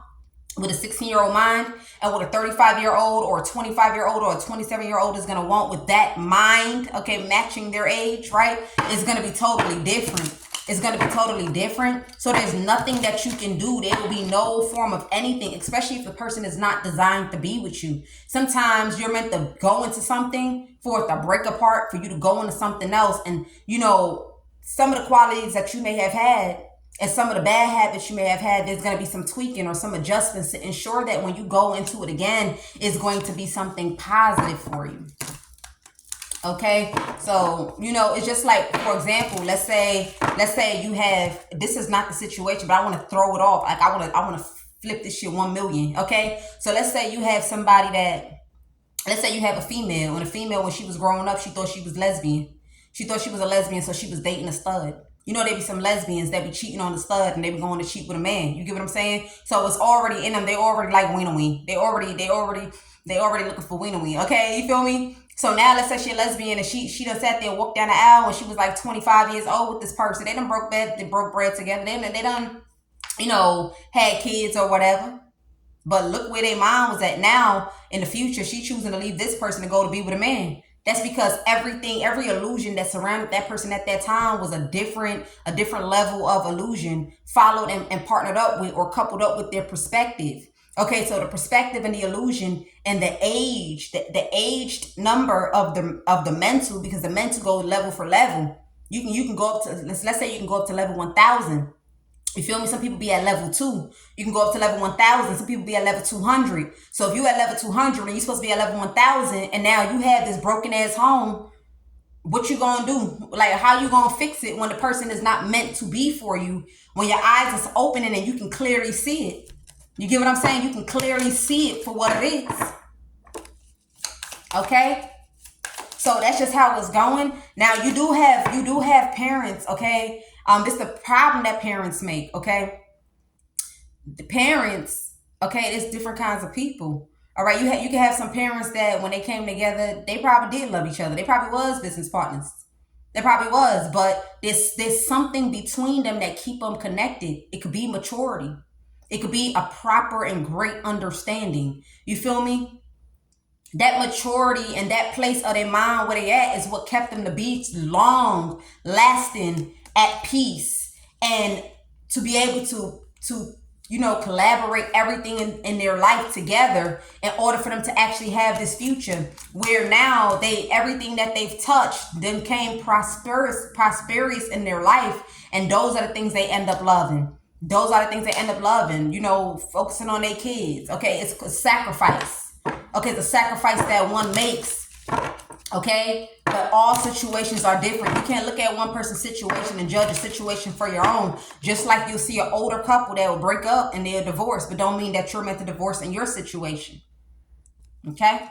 with a 16-year-old mind, and what a 35-year-old or a 25-year-old or a 27-year-old is going to want with that mind, okay, matching their age, right, is going to be totally different. It's going to be totally different. So there's nothing that you can do. There will be no form of anything, especially if the person is not designed to be with you. Sometimes you're meant to go into something for it to break apart, for you to go into something else. And, you know, some of the qualities that you may have had and some of the bad habits you may have had, there's going to be some tweaking or some adjustments to ensure that when you go into it again, it's going to be something positive for you. Okay, so, you know, it's just like, for example, let's say you have, this is not the situation, but I want to throw it off. Like, I want to flip this shit 1 million. Okay, so let's say you have somebody that, let's say you have a female, and a female, when she was growing up, she thought she was lesbian. She thought she was a lesbian, so she was dating a stud. You know, there be some lesbians that be cheating on the stud and they be going to cheat with a man. You get what I'm saying? So it's already in them. They already like wiener. They already looking for wiener. Okay, you feel me? So now let's say she's a lesbian and she done sat there and walked down the aisle when she was like 25 years old with this person. They done broke bread together. They done, you know, had kids or whatever. But look where their mind was at now. In the future, she choosing to leave this person to go to be with a man. That's because every illusion that surrounded that person at that time was a different level of illusion, followed and partnered up with or coupled up with their perspective. Okay, so the perspective and the illusion and the age, the aged number of the mental, because the mental goes level for level. You can go up to, let's say you can go up to level 1,000. You feel me? Some people be at level 2. You can go up to level 1,000. Some people be at level 200. So if you at level 200 and you're supposed to be at level 1,000, and now you have this broken ass home, what you gonna do? Like, how you gonna fix it when the person is not meant to be for you? When your eyes is opening and you can clearly see it. You get what I'm saying? You can clearly see it for what it is. Okay? So that's just how it's going. Now you do have parents, okay? This is the problem that parents make, okay? The parents, okay, there's different kinds of people. All right, you can have some parents that when they came together, they probably did love each other. They probably was business partners. They probably was, but there's something between them that keep them connected. It could be maturity. It could be a proper and great understanding. You feel me? That maturity and that place of their mind where they at is what kept them to be long lasting, at peace, and to be able to you know, collaborate everything in their life together in order for them to actually have this future where now everything that they've touched then came prosperous in their life, and those are the things they end up loving. Those are the things they end up loving, you know, focusing on their kids. Okay, it's a sacrifice. Okay, it's a sacrifice that one makes. Okay, but all situations are different. You can't look at one person's situation and judge a situation for your own. Just like you'll see an older couple that will break up and they'll divorce, but don't mean that you're meant to divorce in your situation. Okay,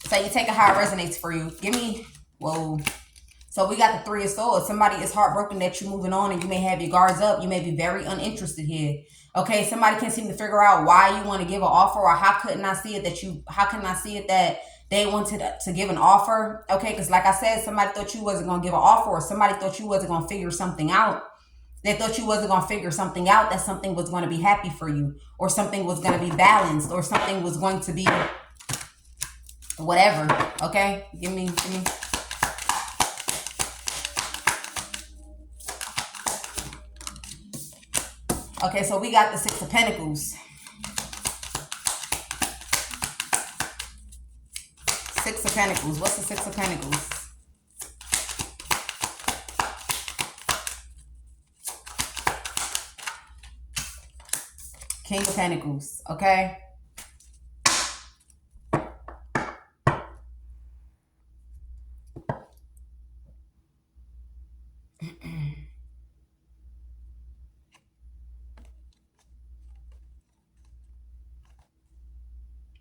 so you take it how it resonates for you. Whoa. So we got the 3 of Swords. Somebody is heartbroken that you're moving on and you may have your guards up. You may be very uninterested here. Okay, somebody can't seem to figure out why you want to give an offer, or how couldn't I see it that they wanted to give an offer. Okay, because like I said, somebody thought you wasn't going to give an offer, or somebody thought you wasn't going to figure something out. They thought you wasn't going to figure something out, that something was going to be happy for you, or something was going to be balanced, or something was going to be whatever. Okay, give me. Okay, so we got the Six of Pentacles. Six of Pentacles. What's the Six of Pentacles? King of Pentacles. Okay.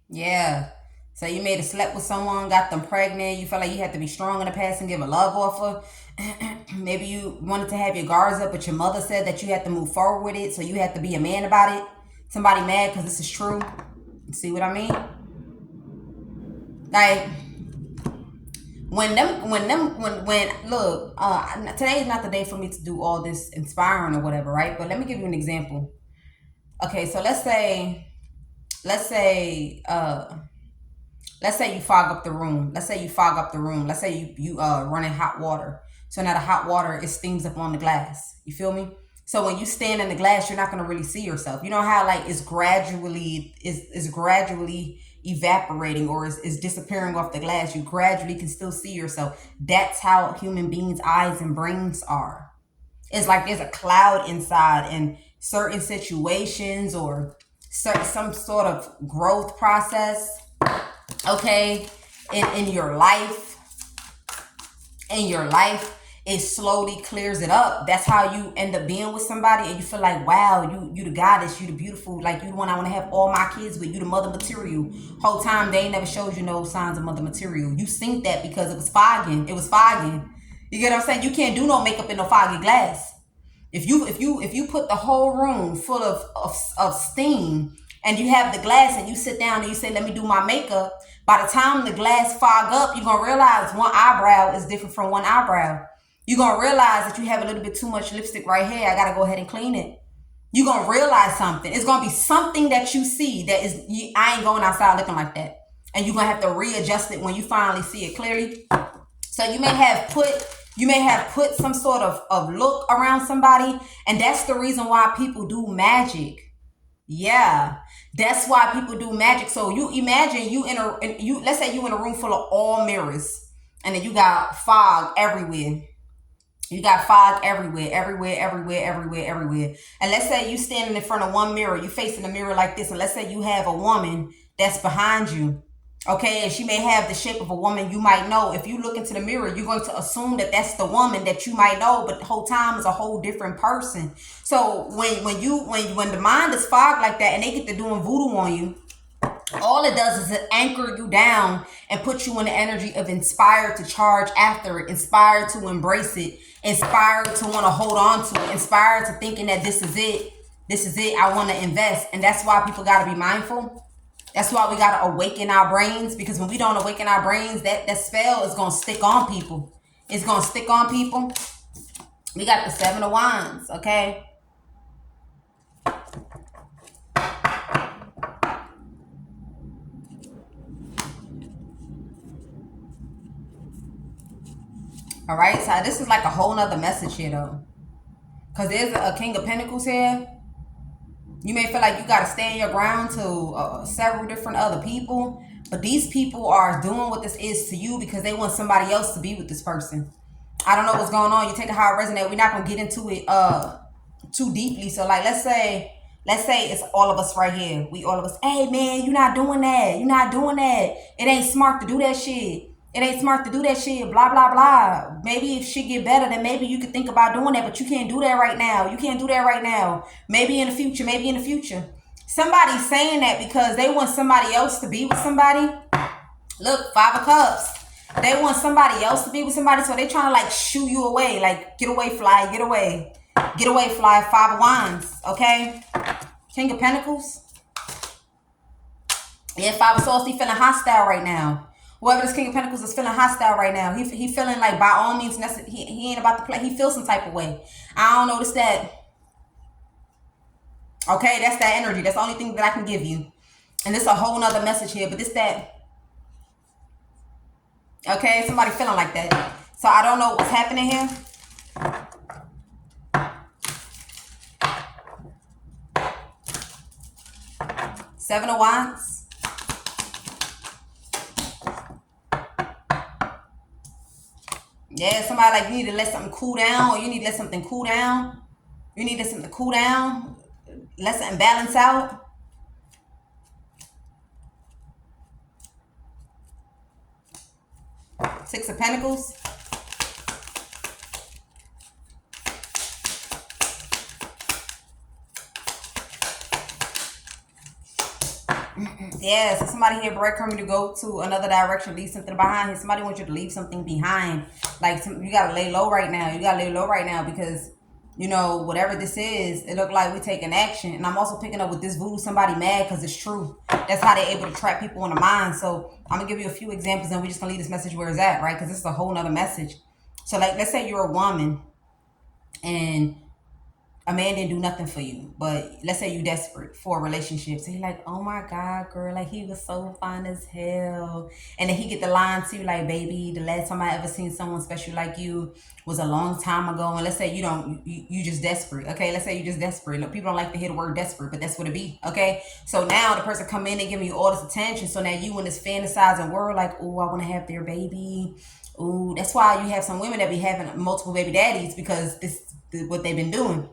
Yeah. So you may have slept with someone, got them pregnant. You felt like you had to be strong in the past and give a love offer. Maybe you wanted to have your guards up, but your mother said that you had to move forward with it. So you had to be a man about it. Somebody mad because this is true. See what I mean? Like, when look, today is not the day for me to do all this inspiring or whatever, right? But let me give you an example. Okay, so let's say you fog up the room. Let's say you running hot water. So now the hot water, it steams up on the glass. You feel me? So when you stand in the glass, you're not gonna really see yourself. You know how like it's gradually evaporating or is disappearing off the glass. You gradually can still see yourself. That's how human beings' eyes and brains are. It's like there's a cloud inside, and certain situations or some sort of growth process, okay, in your life, it slowly clears it up. That's how you end up being with somebody and you feel like, wow, you the goddess, you the beautiful, like you the one I want to have all my kids with, you the mother material. Whole time they ain't never showed you no signs of mother material. You think that because it was fogging. You get what I'm saying? You can't do no makeup in no foggy glass. If you put the whole room full of steam and you have the glass and you sit down and you say, let me do my makeup, by the time the glass fog up, you're going to realize one eyebrow is different from one eyebrow. You're going to realize that you have a little bit too much lipstick right here. I got to go ahead and clean it. You're going to realize something. It's going to be something that you see that is, I ain't going outside looking like that. And you're going to have to readjust it when you finally see it clearly. So you may have put some sort of look around somebody. And that's the reason why people do magic. Yeah, that's why people do magic. So you imagine let's say you in a room full of all mirrors and then you got fog everywhere. You got fog everywhere. And let's say you standing in front of one mirror, you facing the mirror like this. And let's say you have a woman that's behind you. Okay, and she may have the shape of a woman you might know. If you look into the mirror, you're going to assume that that's the woman that you might know, but the whole time is a whole different person. So when the mind is fogged like that and they get to doing voodoo on you, all it does is it anchor you down and put you in the energy of inspired to charge after it, inspired to embrace it, inspired to want to hold on to it, inspired to thinking that this is it, I want to invest. And that's why people got to be mindful. That's why we got to awaken our brains, because when we don't awaken our brains, that spell is going to stick on people. It's going to stick on people. We got the Seven of Wands, okay? All right, so this is like a whole nother message here, though. Because there's a King of Pentacles here. You may feel like you got to stand your ground to several different other people. But these people are doing what this is to you because they want somebody else to be with this person. I don't know what's going on. You take it how it resonates. We're not going to get into it too deeply. So, like, let's say it's all of us right here. We all of us, hey, man, you're not doing that. You're not doing that. It ain't smart to do that shit. It ain't smart to do that shit, blah, blah, blah. Maybe if shit get better, then maybe you could think about doing that, but you can't do that right now. You can't do that right now. Maybe in the future. Somebody's saying that because they want somebody else to be with somebody. Look, Five of Cups. They want somebody else to be with somebody, so they trying to like shoo you away. Like, get away, fly, get away. Get away, fly. Five of Wands, okay? King of Pentacles. Yeah, Five of Swords, he feeling hostile right now. Whoever this King of Pentacles is feeling hostile right now. He feeling like by all means, he ain't about to play. He feels some type of way. I don't notice that. Okay, that's that energy. That's the only thing that I can give you. And this is a whole nother message here, but this that. Okay, somebody feeling like that. So I don't know what's happening here. Seven of Wands. Yeah, somebody like you need to let something cool down, or you need to let something cool down. You need something to cool down. Let something balance out. Six of Pentacles. Yeah, so somebody here breadcrumbing to go to another direction, leave something behind here. Somebody wants you to leave something behind. Like, you got to lay low right now. You got to lay low right now because, you know, whatever this is, it look like we taking action. And I'm also picking up with this voodoo, somebody mad because it's true. That's how they're able to trap people in the mind. So I'm going to give you a few examples and we're just going to leave this message where it's at, right? Because this is a whole nother message. So, like, let's say you're a woman and a man didn't do nothing for you, but let's say you desperate for a relationship. So you're like, oh my God, girl, like he was so fine as hell. And then he get the line to you like, baby, the last time I ever seen someone special like you was a long time ago. And let's say you just desperate. Okay, let's say you just desperate. Look, people don't like to hear the word desperate, but that's what it be. Okay, so now the person come in and give you all this attention. So now you in this fantasizing world like, oh, I want to have their baby. Oh, that's why you have some women that be having multiple baby daddies because this is what they've been doing.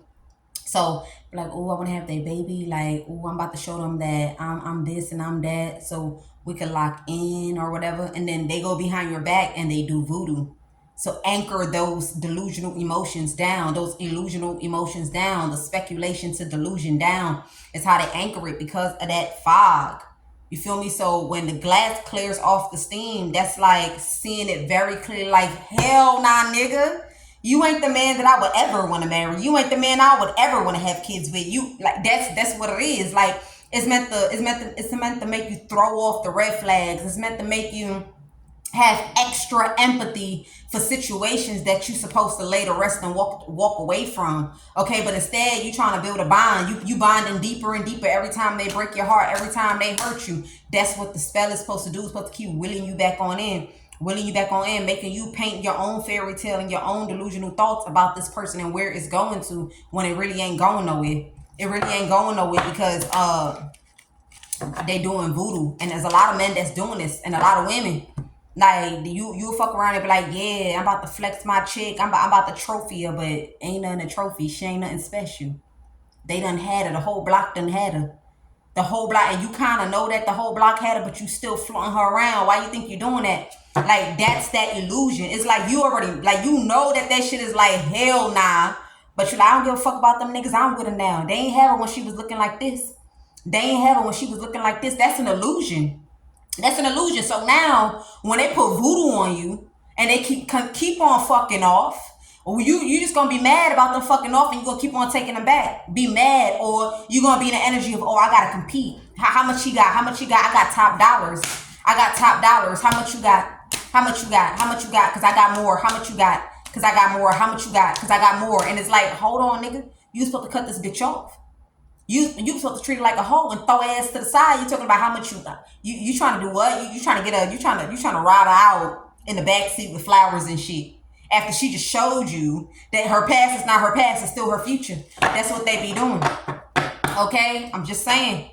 So like, oh, I want to have their baby. Like, oh, I'm about to show them that I'm this and I'm that, so we can lock in or whatever. And then they go behind your back and they do voodoo. So anchor those delusional emotions down, those illusional emotions down, the speculation to delusion down. Is how they anchor it because of that fog. You feel me? So when the glass clears off the steam, that's like seeing it very clearly. Like, hell nah, nigga. You ain't the man that I would ever want to marry. You ain't the man I would ever want to have kids with. You like that's what it is. Like it's meant to make you throw off the red flags. It's meant to make you have extra empathy for situations that you're supposed to lay to rest and walk away from. Okay, but instead you trying to build a bond. You bonding deeper and deeper every time they break your heart, every time they hurt you. That's what the spell is supposed to do. It's supposed to keep willing you back on in. Making you paint your own fairy tale and your own delusional thoughts about this person and where it's going to when it really ain't going nowhere. It really ain't going nowhere because they doing voodoo. And there's a lot of men that's doing this and a lot of women. Like, you fuck around and be like, yeah, I'm about to flex my chick. I'm about to trophy her, but ain't nothing a trophy. She ain't nothing special. They done had her. The whole block done had her. The whole block, and you kind of know that the whole block had her, but you still flaunting her around. Why you think you're doing that? Like, that's that illusion. It's like you already, like, you know that shit is like, hell nah. But you're like, I don't give a fuck about them niggas. I'm with her now. They ain't have her when she was looking like this. That's an illusion. That's an illusion. So now, when they put voodoo on you, and they keep on fucking off, or you just gonna be mad about them fucking off and you gonna keep on taking them back. Be mad, or you gonna be in the energy of, oh, I gotta compete. How much he got? I got top dollars. How much you got? Cause I got more. How much you got? Cause I got more. How much you got? Cause I got more. And it's like, hold on, nigga. You supposed to cut this bitch off. You supposed to treat it like a hoe and throw ass to the side. You talking about how much you got? You trying to do what? You trying to get you trying to ride her out in the backseat with flowers and shit. After she just showed you that her past is not her past, it's still her future. That's what they be doing. Okay? I'm just saying.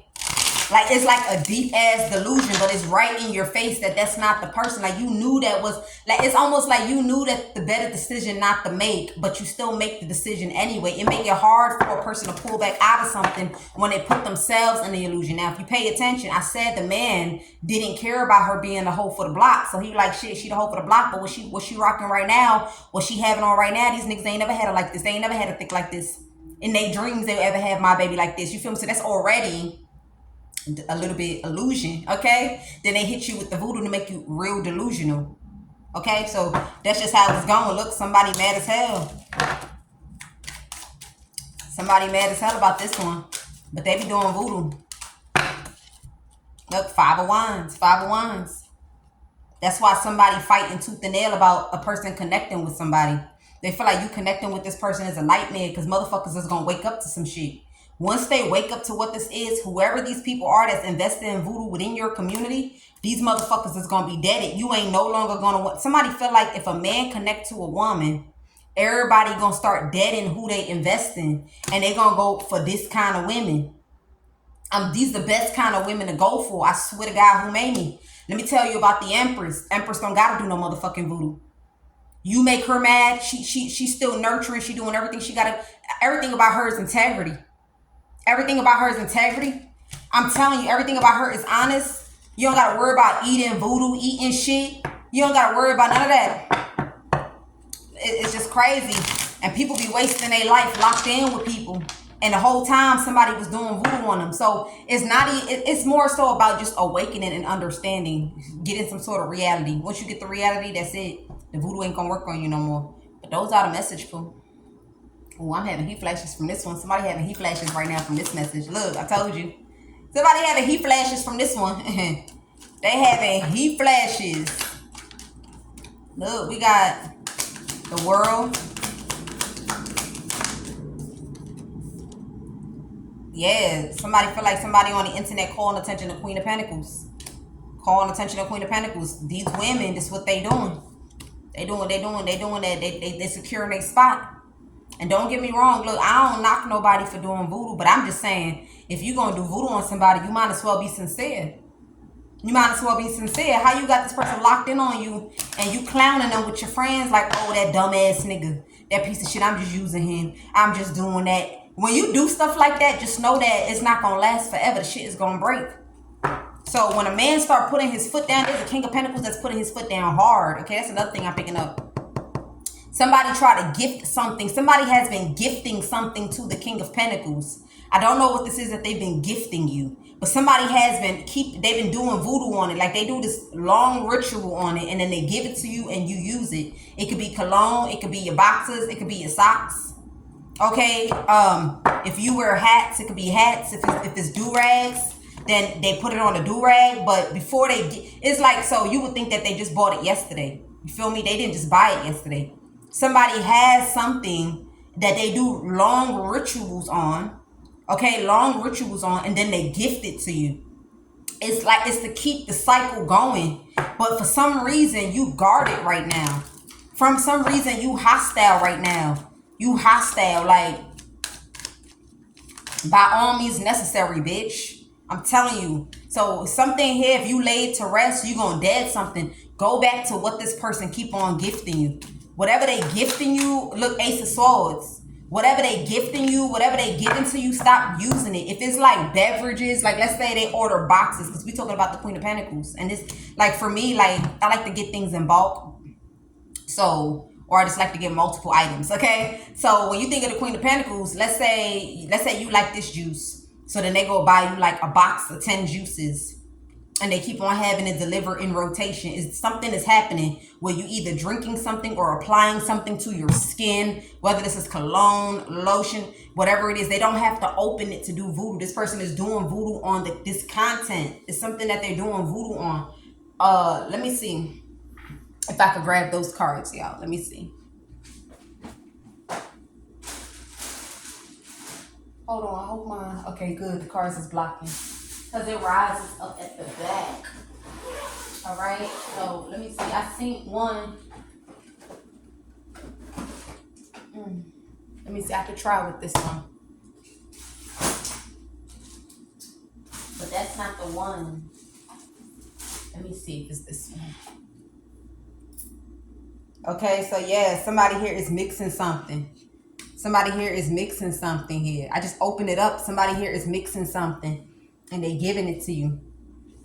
Like, it's like a deep ass delusion, but it's right in your face that that's not the person. Like, you knew that was, like, it's almost like you knew that the better decision not to make, but you still make the decision anyway. It make it hard for a person to pull back out of something when they put themselves in the illusion. Now, if you pay attention, I said the man didn't care about her being the hoe for the block. So he like, shit, she the hoe for the block, but what she rocking right now, what she having on right now, these niggas ain't never had her like this. They ain't never had a thick like this. In their dreams, they ever have my baby like this. You feel me? So that's already a little bit illusion, okay? Then they hit you with the voodoo to make you real delusional, okay? So that's just how it's going. Look, somebody mad as hell. Somebody mad as hell about this one, but they be doing voodoo. Look, Five of Wands. That's why somebody fighting tooth and nail about a person connecting with somebody. They feel like you connecting with this person is a nightmare because motherfuckers is gonna wake up to some shit. Once they wake up to what this is, whoever these people are that's invested in voodoo within your community, these motherfuckers is going to be deaded. You ain't no longer going to want. Somebody feel like if a man connect to a woman, everybody going to start deading who they invest in. And they going to go for this kind of women. These the best kind of women to go for. I swear to God who made me. Let me tell you about the Empress. Empress don't gotta do no motherfucking voodoo. You make her mad, she's still nurturing, she doing everything she gotta. Everything about her is integrity. Everything about her is integrity. I'm telling you, everything about her is honest. You don't gotta worry about eating voodoo, eating shit. You don't gotta worry about none of that. It's just crazy. And people be wasting their life locked in with people. And the whole time somebody was doing voodoo on them. So it's not, it's more so about just awakening and understanding, getting some sort of reality. Once you get the reality, that's it. The voodoo ain't gonna work on you no more. But those are the message, fool. Oh, I'm having heat flashes from this one. Somebody having heat flashes right now from this message. Look, I told you. Somebody having heat flashes from this one. They having heat flashes. Look, we got the world. Yeah, somebody feel like somebody on the internet calling attention to Queen of Pentacles. Calling attention to Queen of Pentacles. These women, this is what they doing. They doing that. They securing their spot. And don't get me wrong, look, I don't knock nobody for doing voodoo, but I'm just saying, if you're going to do voodoo on somebody, you might as well be sincere. You might as well be sincere. How you got this person locked in on you and you clowning them with your friends like, oh, that dumbass nigga, that piece of shit, I'm just using him. I'm just doing that. When you do stuff like that, just know that it's not going to last forever. The shit is going to break. So when a man start putting his foot down, there's a King of Pentacles that's putting his foot down hard. Okay, that's another thing I'm picking up. Somebody try to gift something. Somebody has been gifting something to the King of Pentacles. I don't know what this is that they've been gifting you, but somebody has been they've been doing voodoo on it. Like they do this long ritual on it and then they give it to you and you use it. It could be cologne, it could be your boxers, it could be your socks. Okay, if you wear hats, it could be hats. If it's do-rags, then they put it on a do-rag. But before it's like, so you would think that they just bought it yesterday. You feel me? They didn't just buy it yesterday. Somebody has something that they do long rituals on, okay, long rituals on, and then they gift it to you. It's like, it's to keep the cycle going, but for some reason, you guard it right now. From some reason, you hostile right now. You hostile, like, by all means necessary, bitch. I'm telling you. So something here, if you laid to rest, you gonna dead something. Go back to what this person keep on gifting you. Whatever they gifting you, look, Ace of Swords. Whatever they gifting you, whatever they giving to you, stop using it. If it's like beverages, like let's say they order boxes, because we talking about the Queen of Pentacles. And it's like, for me, like, I like to get things in bulk. So, or I just like to get multiple items, okay? So when you think of the Queen of Pentacles, let's say you like this juice. So then they go buy you like a box of 10 juices. And they keep on having it delivered in rotation. Is something is happening where you either drinking something or applying something to your skin, whether this is cologne, lotion, whatever it is. They don't have to open it to do voodoo. This person is doing voodoo on this content. It's something that they're doing voodoo on. Let me see if I could grab those cards, y'all. Let me see. Hold on, I hope mine. Okay, good. The cards is blocking. Because it rises up at the back. All right. So let me see. I seen one. Let me see. I could try with this one. But that's not the one. Let me see if it's this one. Okay. So yeah, somebody here is mixing something. Somebody here is mixing something here. I just opened it up. Somebody here is mixing something. And they giving it to you.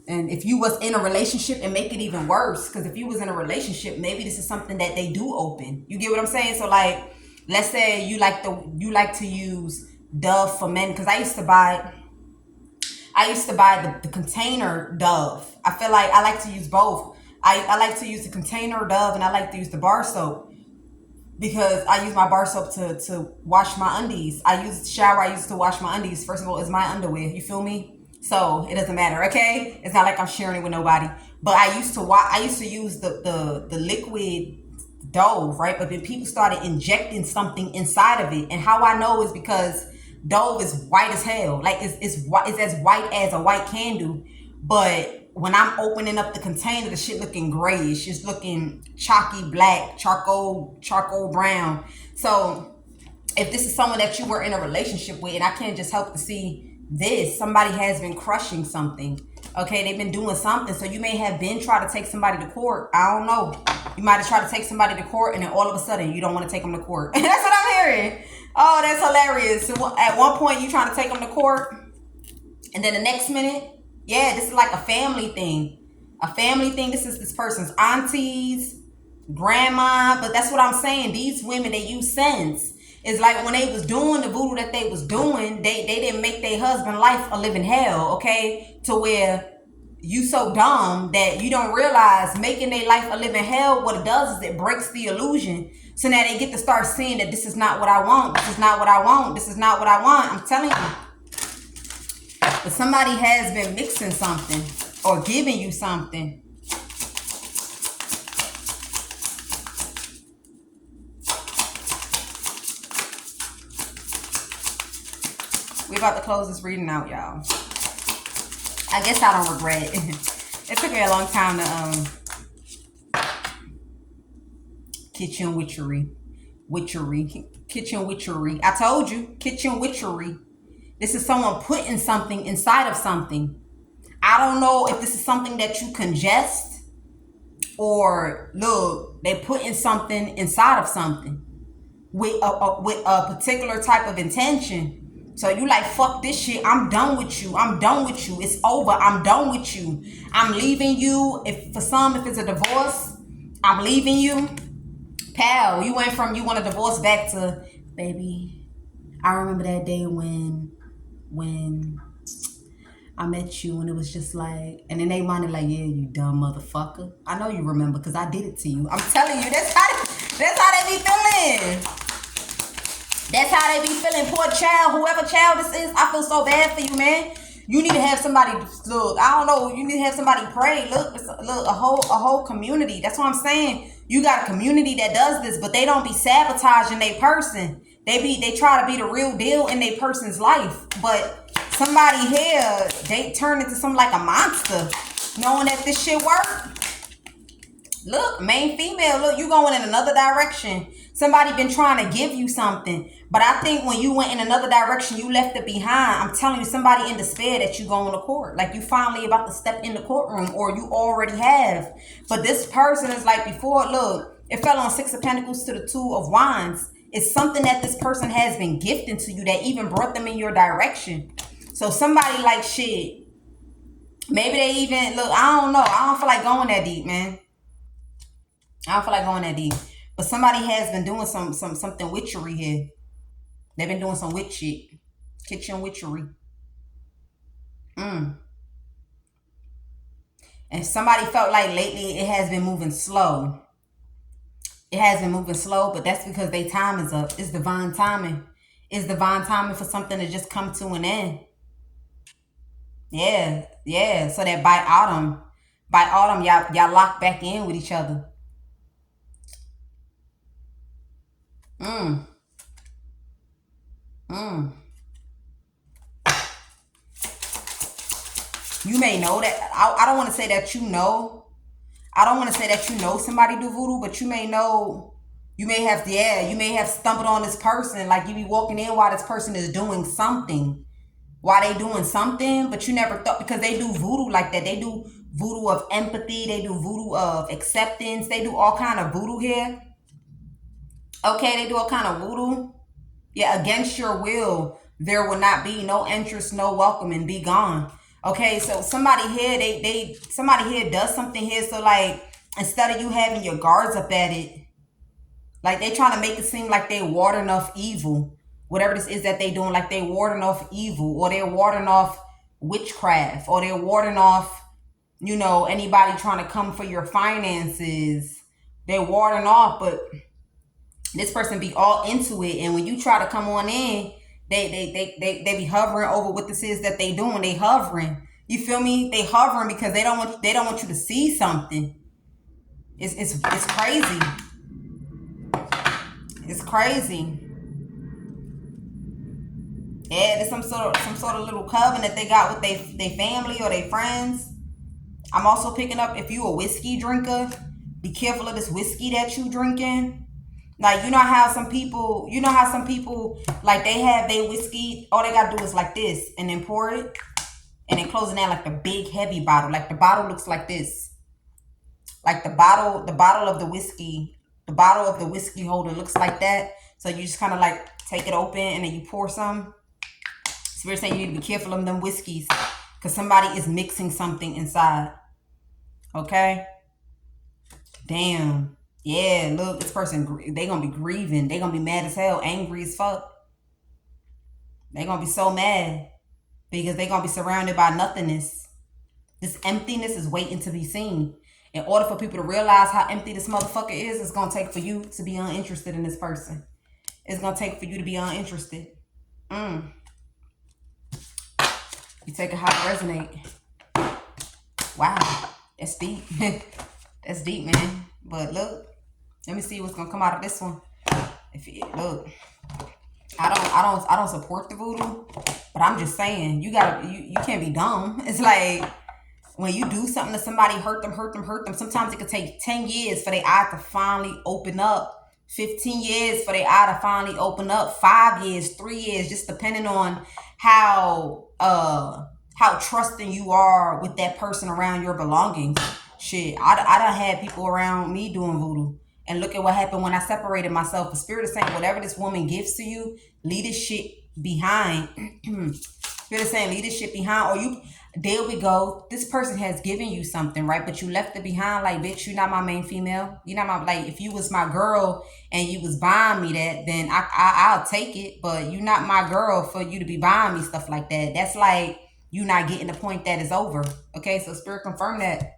And if you was in a relationship, and make it even worse. Because if you was in a relationship, maybe this is something that they do open. You get what I'm saying? So like, let's say you like to use Dove for men. Because I used to buy the container Dove. I feel like I like to use both. I like to use the container Dove and I like to use the bar soap. Because I use my bar soap to wash my undies. I use the shower I use to wash my undies. First of all, it's my underwear. You feel me? So it doesn't matter, okay? It's not like I'm sharing it with nobody. But I used to use the liquid Dove, right? But then people started injecting something inside of it. And how I know is because Dove is white as hell. Like it's as white as a white candle. But when I'm opening up the container, the shit looking grayish. It's looking chalky black, charcoal brown. So if this is someone that you were in a relationship with, and I can't just help to see somebody has been crushing something. Okay, they've been doing something. So you may have been trying to take somebody to court. I don't know. You might have tried to take somebody to court, and then all of a sudden you don't want to take them to court. That's what I'm hearing. Oh, that's hilarious. So at one point you trying to take them to court, and then the next minute, yeah, this is like a family thing. A family thing. This is this person's aunties, grandma. But that's what I'm saying. These women, they use sense. It's like when they was doing the voodoo that they was doing, they didn't make their husband life a living hell, okay? To where you so dumb that you don't realize making their life a living hell, what it does is it breaks the illusion. So now they get to start seeing that this is not what I want. This is not what I want. This is not what I want. I'm telling you. But somebody has been mixing something or giving you something. We about to close this reading out, y'all. I guess I don't regret it. It took me a long time to kitchen witchery. Kitchen witchery. I told you, kitchen witchery. This is someone putting something inside of something. I don't know if this is something that you congest, or look, they putting something inside of something with a particular type of intention. So you like, fuck this shit. I'm done with you. I'm done with you. It's over. I'm done with you. I'm leaving you. If for some, if it's a divorce, I'm leaving you. Pal, you went from you want a divorce back to, baby, I remember that day when I met you and it was just like, and then they minded like, yeah, you dumb motherfucker. I know you remember because I did it to you. I'm telling you, that's how they be feeling. That's how they be feeling. Poor child, whoever child this is, I feel so bad for you, man. You need to have somebody, look, I don't know, you need to have somebody pray. Look, a whole community. That's what I'm saying. You got a community that does this, but they don't be sabotaging their person. They try to be the real deal in their person's life. But somebody here, they turn into something like a monster, knowing that this shit work. Look, main female, look, you going in another direction. Somebody been trying to give you something. But I think when you went in another direction, you left it behind. I'm telling you, somebody in despair that you going to court. Like you finally about to step in the courtroom, or you already have. But this person is like before, look, it fell on 6 of Pentacles to the 2 of Wands. It's something that this person has been gifting to you that even brought them in your direction. So somebody like shit. Maybe they even, look, I don't know. I don't feel like going that deep, man. I don't feel like going that deep. But somebody has been doing something witchery here. They've been doing some witch shit. Kitchen witchery. And somebody felt like lately it has been moving slow. It has been moving slow, but that's because their time is up. It's divine timing. It's divine timing for something to just come to an end. Yeah. So that by autumn, y'all lock back in with each other. You may know that. I don't want to say that you know. I don't want to say that you know somebody do voodoo, but you may know. You may have stumbled on this person. Like you be walking in while this person is doing something. While they doing something, but you never thought, because they do voodoo like that. They do voodoo of empathy. They do voodoo of acceptance. They do all kind of voodoo here. Okay, they do all kind of voodoo. Yeah, against your will, there will not be no interest, no welcome, and be gone. Okay, so somebody here, somebody here does something here. So like, instead of you having your guards up at it, like they trying to make it seem like they warding off evil. Whatever this is that they doing, like they warding off evil, or they're warding off witchcraft, or they're warding off, anybody trying to come for your finances. They're warding off, but this person be all into it. And when you try to come on in, they be hovering over what this is that they doing. They hovering. You feel me? They hovering because they don't want you to see something. It's crazy. It's crazy. Yeah, there's some sort of little covenant they got with their family or their friends. I'm also picking up, if you a whiskey drinker, be careful of this whiskey that you drinking. Like, you know how some people, like, they have their whiskey, all they gotta do is like this, and then pour it, and then closing that like the big heavy bottle. Like the bottle looks like this. Like the bottle of the bottle of the whiskey holder looks like that. So you just kind of like take it open and then you pour some. So we're saying you need to be careful of them whiskeys, because somebody is mixing something inside. Okay? Damn. Yeah, look, this person, they gonna be grieving. They gonna be mad as hell, angry as fuck. They gonna be so mad because they gonna be surrounded by nothingness. This emptiness is waiting to be seen. In order for people to realize how empty this motherfucker is, it's gonna take for you to be uninterested in this person. It's gonna take for you to be uninterested. You take it how it resonate. Wow, that's deep. That's deep, man. But look, let me see what's gonna come out of this one. If it, look, I don't support the voodoo, but I'm just saying you can't be dumb. It's like when you do something to somebody, hurt them. Sometimes it could take 10 years for their eye to finally open up. 15 years for their eye to finally open up. 5 years, 3 years, just depending on how trusting you are with that person around your belongings. Shit, I done had people around me doing voodoo. And look at what happened when I separated myself. The Spirit is saying, whatever this woman gives to you, leave this shit behind. Spirit is saying, leave this shit behind. Or you, there we go. This person has given you something, right? But you left it behind. Like, bitch, you're not my main female. You're not my, like, if you was my girl and you was buying me that, then I'll take it. But you're not my girl for you to be buying me stuff like that. That's like you not getting the point that is over. Okay, so Spirit confirm that.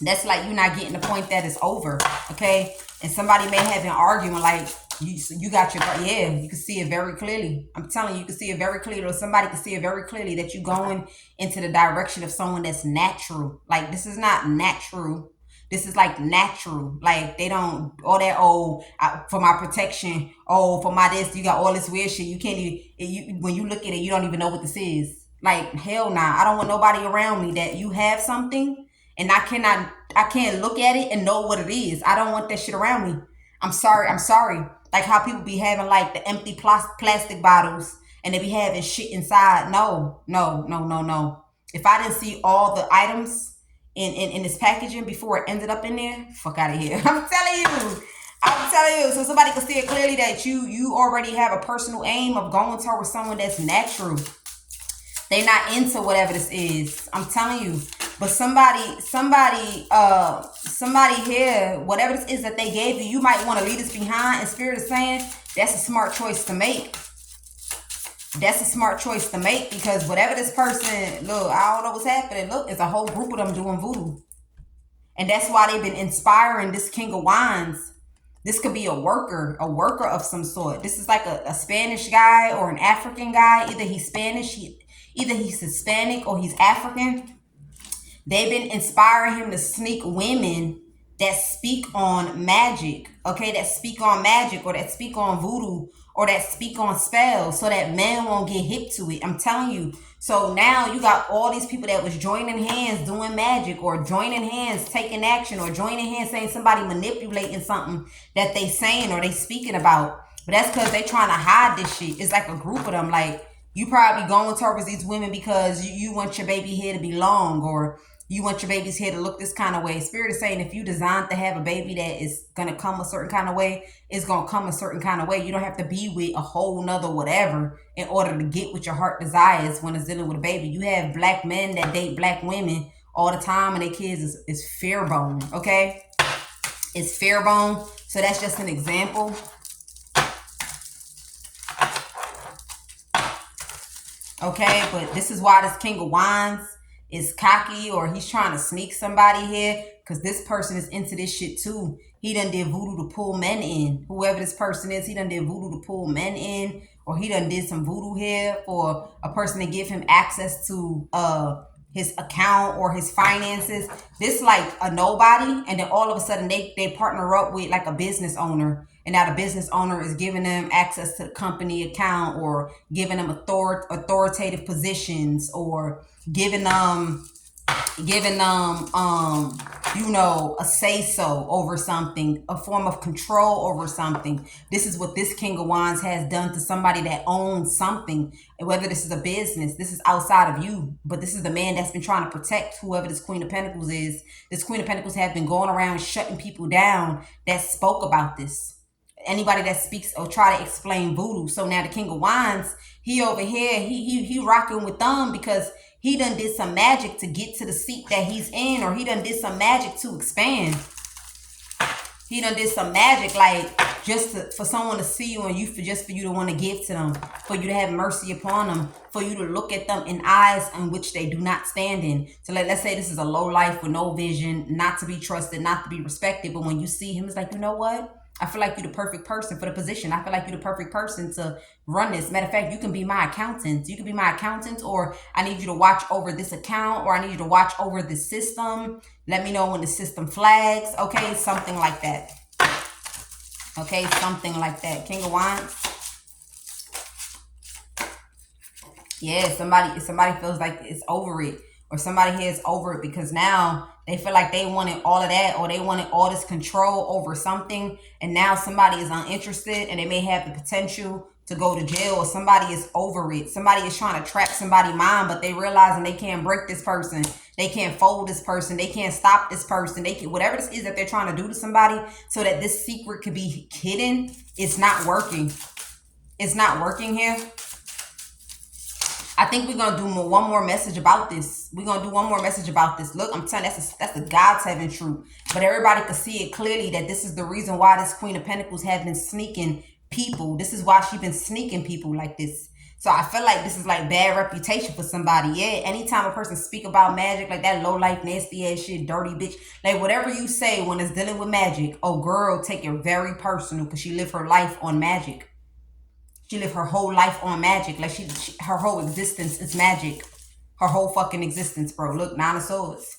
That's like you not getting the point that it's over. Okay, and somebody may have an argument like you got your, yeah, you can see it very clearly. I'm telling you, you can see it very clearly, or somebody can see it very clearly that you're going into the direction of someone that's natural. Like, this is not natural. This is like natural. Like, they don't, all that, for my protection, for my this, you got all this weird shit. You can't even, when you look at it, you don't even know what this is. Like, hell nah. I don't want nobody around me that you have something and I can't look at it and know what it is. I don't want that shit around me. I'm sorry. Like how people be having like the empty plastic bottles and they be having shit inside. No. If I didn't see all the items in this packaging before it ended up in there, fuck out of here. I'm telling you. So somebody can see it clearly that you already have a personal aim of going towards someone that's natural. They not into whatever this is. I'm telling you. But somebody here, whatever this is that they gave you, you might want to leave this behind. And Spirit is saying that's a smart choice to make. That's a smart choice to make, because whatever this person, look, I don't know what's happening. Look, it's a whole group of them doing voodoo. And that's why they've been inspiring this King of Wands. This could be a worker of some sort. This is like a Spanish guy or an African guy. Either he's Spanish, either he's Hispanic or he's African. They've been inspiring him to sneak women that speak on magic, okay? That speak on magic, or that speak on voodoo, or that speak on spells, so that men won't get hip to it. I'm telling you. So now you got all these people that was joining hands doing magic, or joining hands taking action, or joining hands saying somebody manipulating something that they saying or they speaking about. But that's because they trying to hide this shit. It's like a group of them. Like, you probably going towards these women because you want your baby hair to be long, or you want your baby's hair to look this kind of way. Spirit is saying if you designed to have a baby that is going to come a certain kind of way, it's going to come a certain kind of way. You don't have to be with a whole nother whatever in order to get what your heart desires when it's dealing with a baby. You have black men that date black women all the time, and their kids is fair bone, okay? It's fair bone. So that's just an example. Okay, but this is why this King of Wands is cocky, or he's trying to sneak somebody here, because this person is into this shit too. He done did voodoo to pull men in. Whoever this person is, he done did voodoo to pull men in, or he done did some voodoo here for a person to give him access to his account or his finances. This like a nobody, and then all of a sudden they partner up with like a business owner, and now the business owner is giving them access to the company account, or giving them authoritative positions, or giving them you know, a say-so over something, a form of control over something. This is what this King of Wands has done to somebody that owns something. And whether this is a business, this is outside of you, but this is the man that's been trying to protect whoever this Queen of Pentacles is. This Queen of Pentacles has been going around shutting people down that spoke about this. Anybody that speaks or try to explain voodoo. So now the King of Wands, he over here, he rocking with them because he done did some magic to get to the seat that he's in, or he done did some magic to expand. He done did some magic, like for someone to see you and for you to want to give to them, for you to have mercy upon them, for you to look at them in eyes in which they do not stand in. So like, let's say this is a low life with no vision, not to be trusted, not to be respected. But when you see him, it's like, you know what? I feel like you're the perfect person for the position. I feel like you're the perfect person to run this. Matter of fact, you can be my accountant. You can be my accountant, or I need you to watch over this account, or I need you to watch over this system. Let me know when the system flags. Okay, something like that. Okay, something like that. King of Wands. Yeah, somebody feels like it's over it, or somebody here is over it because now they feel like they wanted all of that, or they wanted all this control over something, and now somebody is uninterested and they may have the potential to go to jail, or somebody is over it. Somebody is trying to trap somebody's mind, but they realizing they can't break this person. They can't fold this person. They can't stop this person. They can, whatever this is that they're trying to do to somebody so that this secret could be hidden, it's not working. It's not working here. I think we're going to do one more message about this. We're going to do one more message about this. Look, I'm telling you, that's the God's heaven truth. But everybody can see it clearly that this is the reason why this Queen of Pentacles has been sneaking people. This is why she's been sneaking people like this. So I feel like this is like bad reputation for somebody. Yeah, anytime a person speak about magic, like that low life, nasty ass shit, dirty bitch, like whatever you say when it's dealing with magic, oh girl, take it very personal because she lived her life on magic. She lived her whole life on magic. Like her whole existence is magic. Her whole fucking existence, bro. Look, 9 of Swords.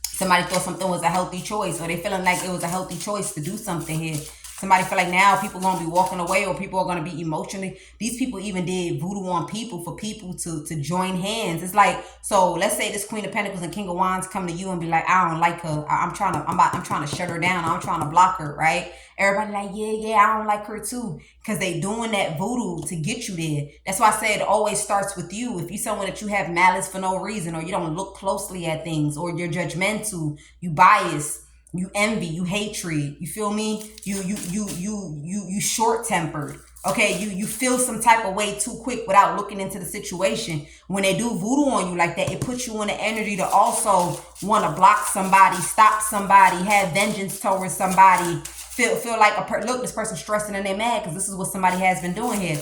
Somebody thought something was a healthy choice, or they feeling like it was a healthy choice to do something here. Somebody feel like now people going to be walking away, or people are going to be emotionally. These people even did voodoo on people for people to join hands. It's like, so let's say this Queen of Pentacles and King of Wands come to you and be like, I don't like her. I'm trying to shut her down. I'm trying to block her, right? Everybody like, yeah, I don't like her too. Because they doing that voodoo to get you there. That's why I say it always starts with you. If you're someone that you have malice for no reason, or you don't look closely at things, or you're judgmental, you bias, you envy, you hatred, you feel me? You short-tempered. Okay, you feel some type of way too quick without looking into the situation. When they do voodoo on you like that, it puts you in the energy to also want to block somebody, stop somebody, have vengeance towards somebody. Feel like look, this person's stressing and they're mad because this is what somebody has been doing here.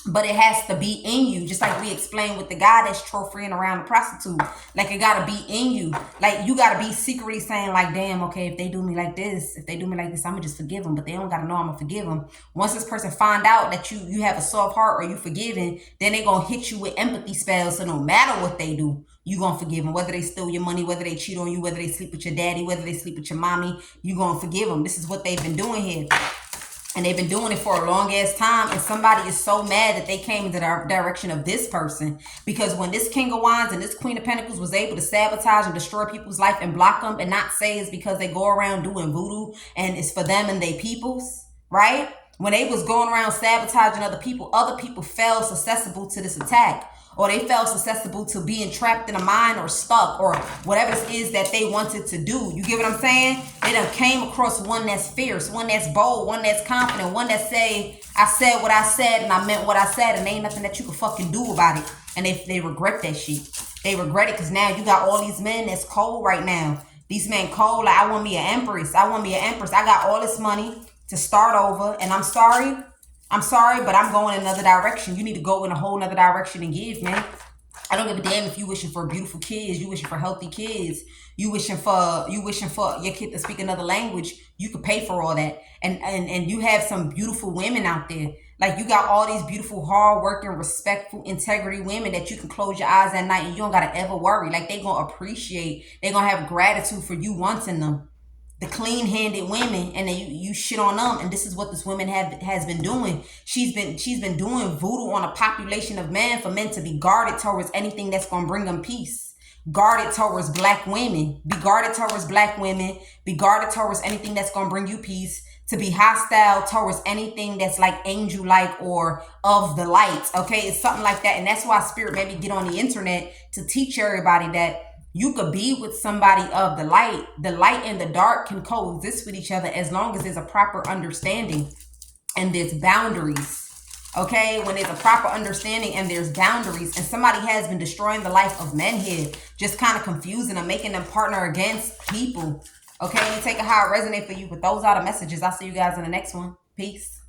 But it has to be in you, just like we explained with the guy that's trophying around the prostitute. Like, it gotta be in you. Like, you gotta be secretly saying, like, damn, okay, if they do me like this, I'm gonna just forgive them. But they don't gotta know I'm gonna forgive them. Once this person find out that you have a soft heart, or you forgiving, then they gonna hit you with empathy spells. So no matter what they do, you gonna forgive them. Whether they steal your money, whether they cheat on you, whether they sleep with your daddy, whether they sleep with your mommy, you gonna forgive them. This is what they've been doing here. And they've been doing it for a long ass time. And somebody is so mad that they came into the direction of this person. Because when this King of Wands and this Queen of Pentacles was able to sabotage and destroy people's life and block them, and not say it's because they go around doing voodoo and it's for them and they peoples, right? When they was going around sabotaging other people fell susceptible to this attack. Or they felt susceptible to being trapped in a mine, or stuck, or whatever it is that they wanted to do. You get what I'm saying? They done came across one that's fierce, one that's bold, one that's confident, one that say, I said what I said and I meant what I said, and ain't nothing that you can fucking do about it. And they regret that shit. They regret it because now you got all these men that's cold right now. These men cold, like, I want me an empress. I got all this money to start over, and I'm sorry, but I'm going in another direction. You need to go in a whole nother direction and give, man. I don't give a damn if you wishing for beautiful kids, you wishing for healthy kids, you wishing for your kid to speak another language. You could pay for all that. And you have some beautiful women out there. Like, you got all these beautiful, hardworking, respectful, integrity women that you can close your eyes at night and you don't gotta ever worry. Like, they gonna appreciate, they gonna have gratitude for you wanting them. The clean-handed women, and then you shit on them, and this is what this woman has been doing. She's been doing voodoo on a population of men for men to be guarded towards anything that's gonna bring them peace. guarded towards black women. Be guarded towards black women. Be guarded towards anything that's going to bring you peace. To be hostile towards anything that's like angel-like or of the light. Okay, it's something like that. And that's why Spirit made me get on the internet to teach everybody that you could be with somebody of the light. The light and the dark can coexist with each other as long as there's a proper understanding and there's boundaries. Okay, when there's a proper understanding and there's boundaries, and somebody has been destroying the life of men here, just kind of confusing them, making them partner against people. Okay, you take it how it resonates for you, but those are the messages. I'll see you guys in the next one. Peace.